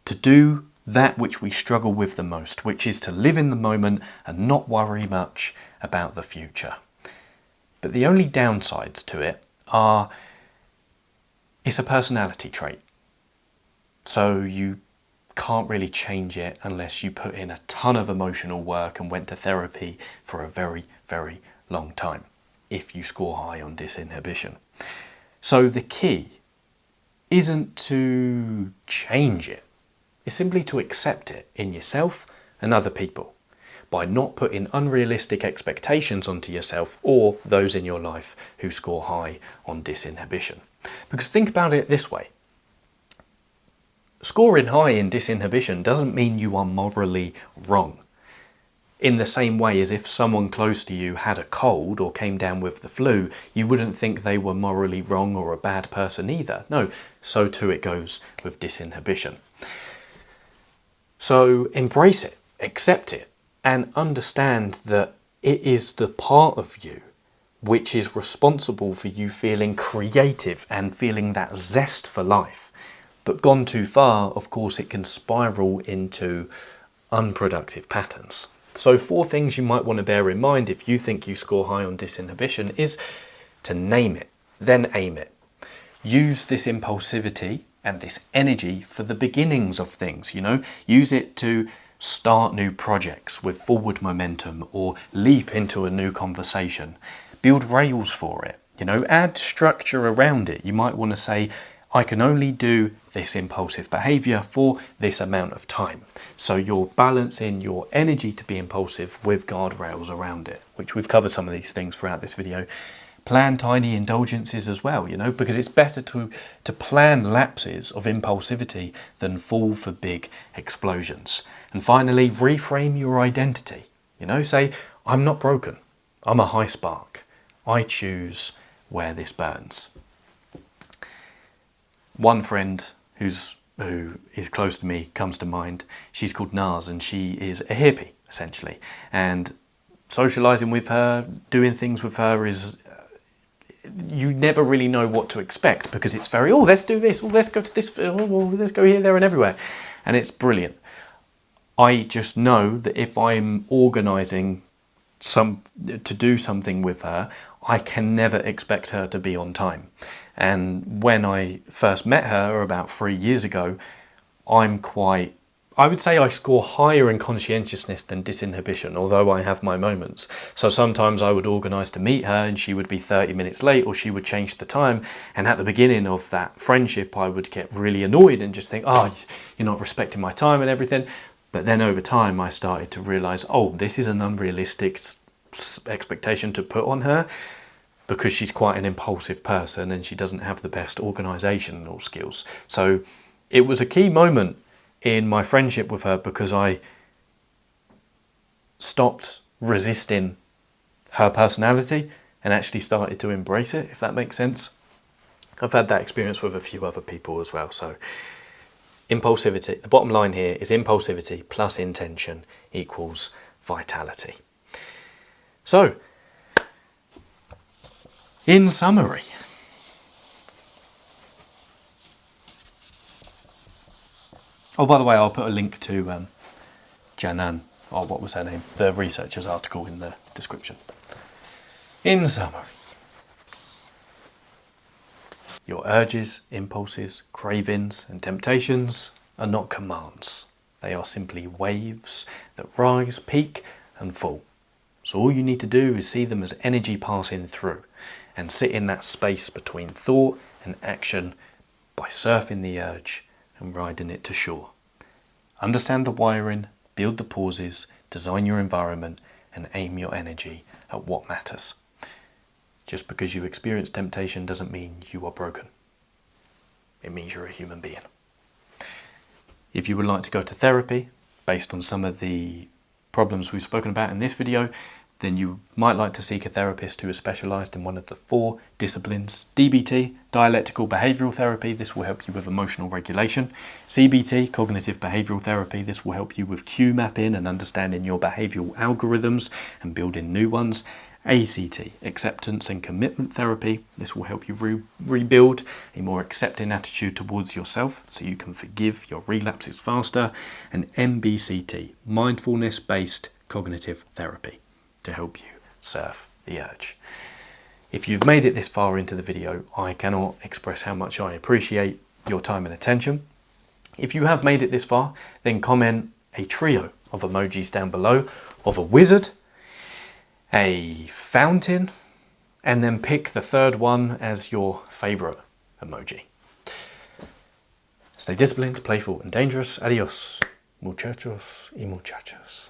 to do that which we struggle with the most, which is to live in the moment and not worry much about the future. But the only downsides to it are it's a personality trait. So you can't really change it unless you put in a ton of emotional work and went to therapy for a very, very long time, if you score high on disinhibition. So the key isn't to change it. is simply to accept it in yourself and other people by not putting unrealistic expectations onto yourself or those in your life who score high on disinhibition. Because think about it this way. Scoring high in disinhibition doesn't mean you are morally wrong. In the same way as if someone close to you had a cold or came down with the flu, you wouldn't think they were morally wrong or a bad person either. No, so too it goes with disinhibition. So embrace it, accept it, and understand that it is the part of you which is responsible for you feeling creative and feeling that zest for life. But gone too far, of course, it can spiral into unproductive patterns. So 4 things you might want to bear in mind if you think you score high on disinhibition is to name it, then aim it. Use this impulsivity and this energy for the beginnings of things, Use it to start new projects with forward momentum or leap into a new conversation. Build rails for it, add structure around it. You might want to say, I can only do this impulsive behavior for this amount of time. So you're balancing your energy to be impulsive with guardrails around it, which we've covered some of these things throughout this video. Plan tiny indulgences as well, because it's better to plan lapses of impulsivity than fall for big explosions. And finally, reframe your identity. Say, I'm not broken. I'm a high spark. I choose where this burns. One friend who is close to me comes to mind. She's called Naz, and she is a hippie, essentially. And socializing with her, doing things with her is... you never really know what to expect, because it's very, let's do this, let's go to this, let's go here, there and everywhere. And it's brilliant. I just know that if I'm organising to do something with her, I can never expect her to be on time. And when I first met her about 3 years ago, I would say I score higher in conscientiousness than disinhibition, although I have my moments. So sometimes I would organise to meet her and she would be 30 minutes late, or she would change the time. And at the beginning of that friendship, I would get really annoyed and just think, you're not respecting my time and everything. But then over time, I started to realise, this is an unrealistic expectation to put on her, because she's quite an impulsive person and she doesn't have the best organisational skills. So it was a key moment in my friendship with her, because I stopped resisting her personality and actually started to embrace it, if that makes sense. I've had that experience with a few other people as well. So impulsivity, the bottom line here is impulsivity plus intention equals vitality. So, in summary, by the way, I'll put a link to Janan, or what was her name, the researcher's article in the description. In summary, your urges, impulses, cravings and temptations are not commands. They are simply waves that rise, peak and fall. So all you need to do is see them as energy passing through, and sit in that space between thought and action by surfing the urge and riding it to shore. Understand the wiring, build the pauses, design your environment, and aim your energy at what matters. Just because you experience temptation doesn't mean you are broken. It means you're a human being. If you would like to go to therapy based on some of the problems we've spoken about in this video, then you might like to seek a therapist who is specialised in one of the 4 disciplines. DBT, dialectical behavioural therapy, this will help you with emotional regulation. CBT, cognitive behavioural therapy, this will help you with cue mapping and understanding your behavioural algorithms and building new ones. ACT, acceptance and commitment therapy, this will help you rebuild a more accepting attitude towards yourself so you can forgive your relapses faster. And MBCT, mindfulness-based cognitive therapy, to help you surf the urge. If you've made it this far into the video, I cannot express how much I appreciate your time and attention. If you have made it this far, then comment a trio of emojis down below of a wizard, a fountain, and then pick the third one as your favourite emoji. Stay Stay disciplined, playful and dangerous. Adios, muchachos y muchachas.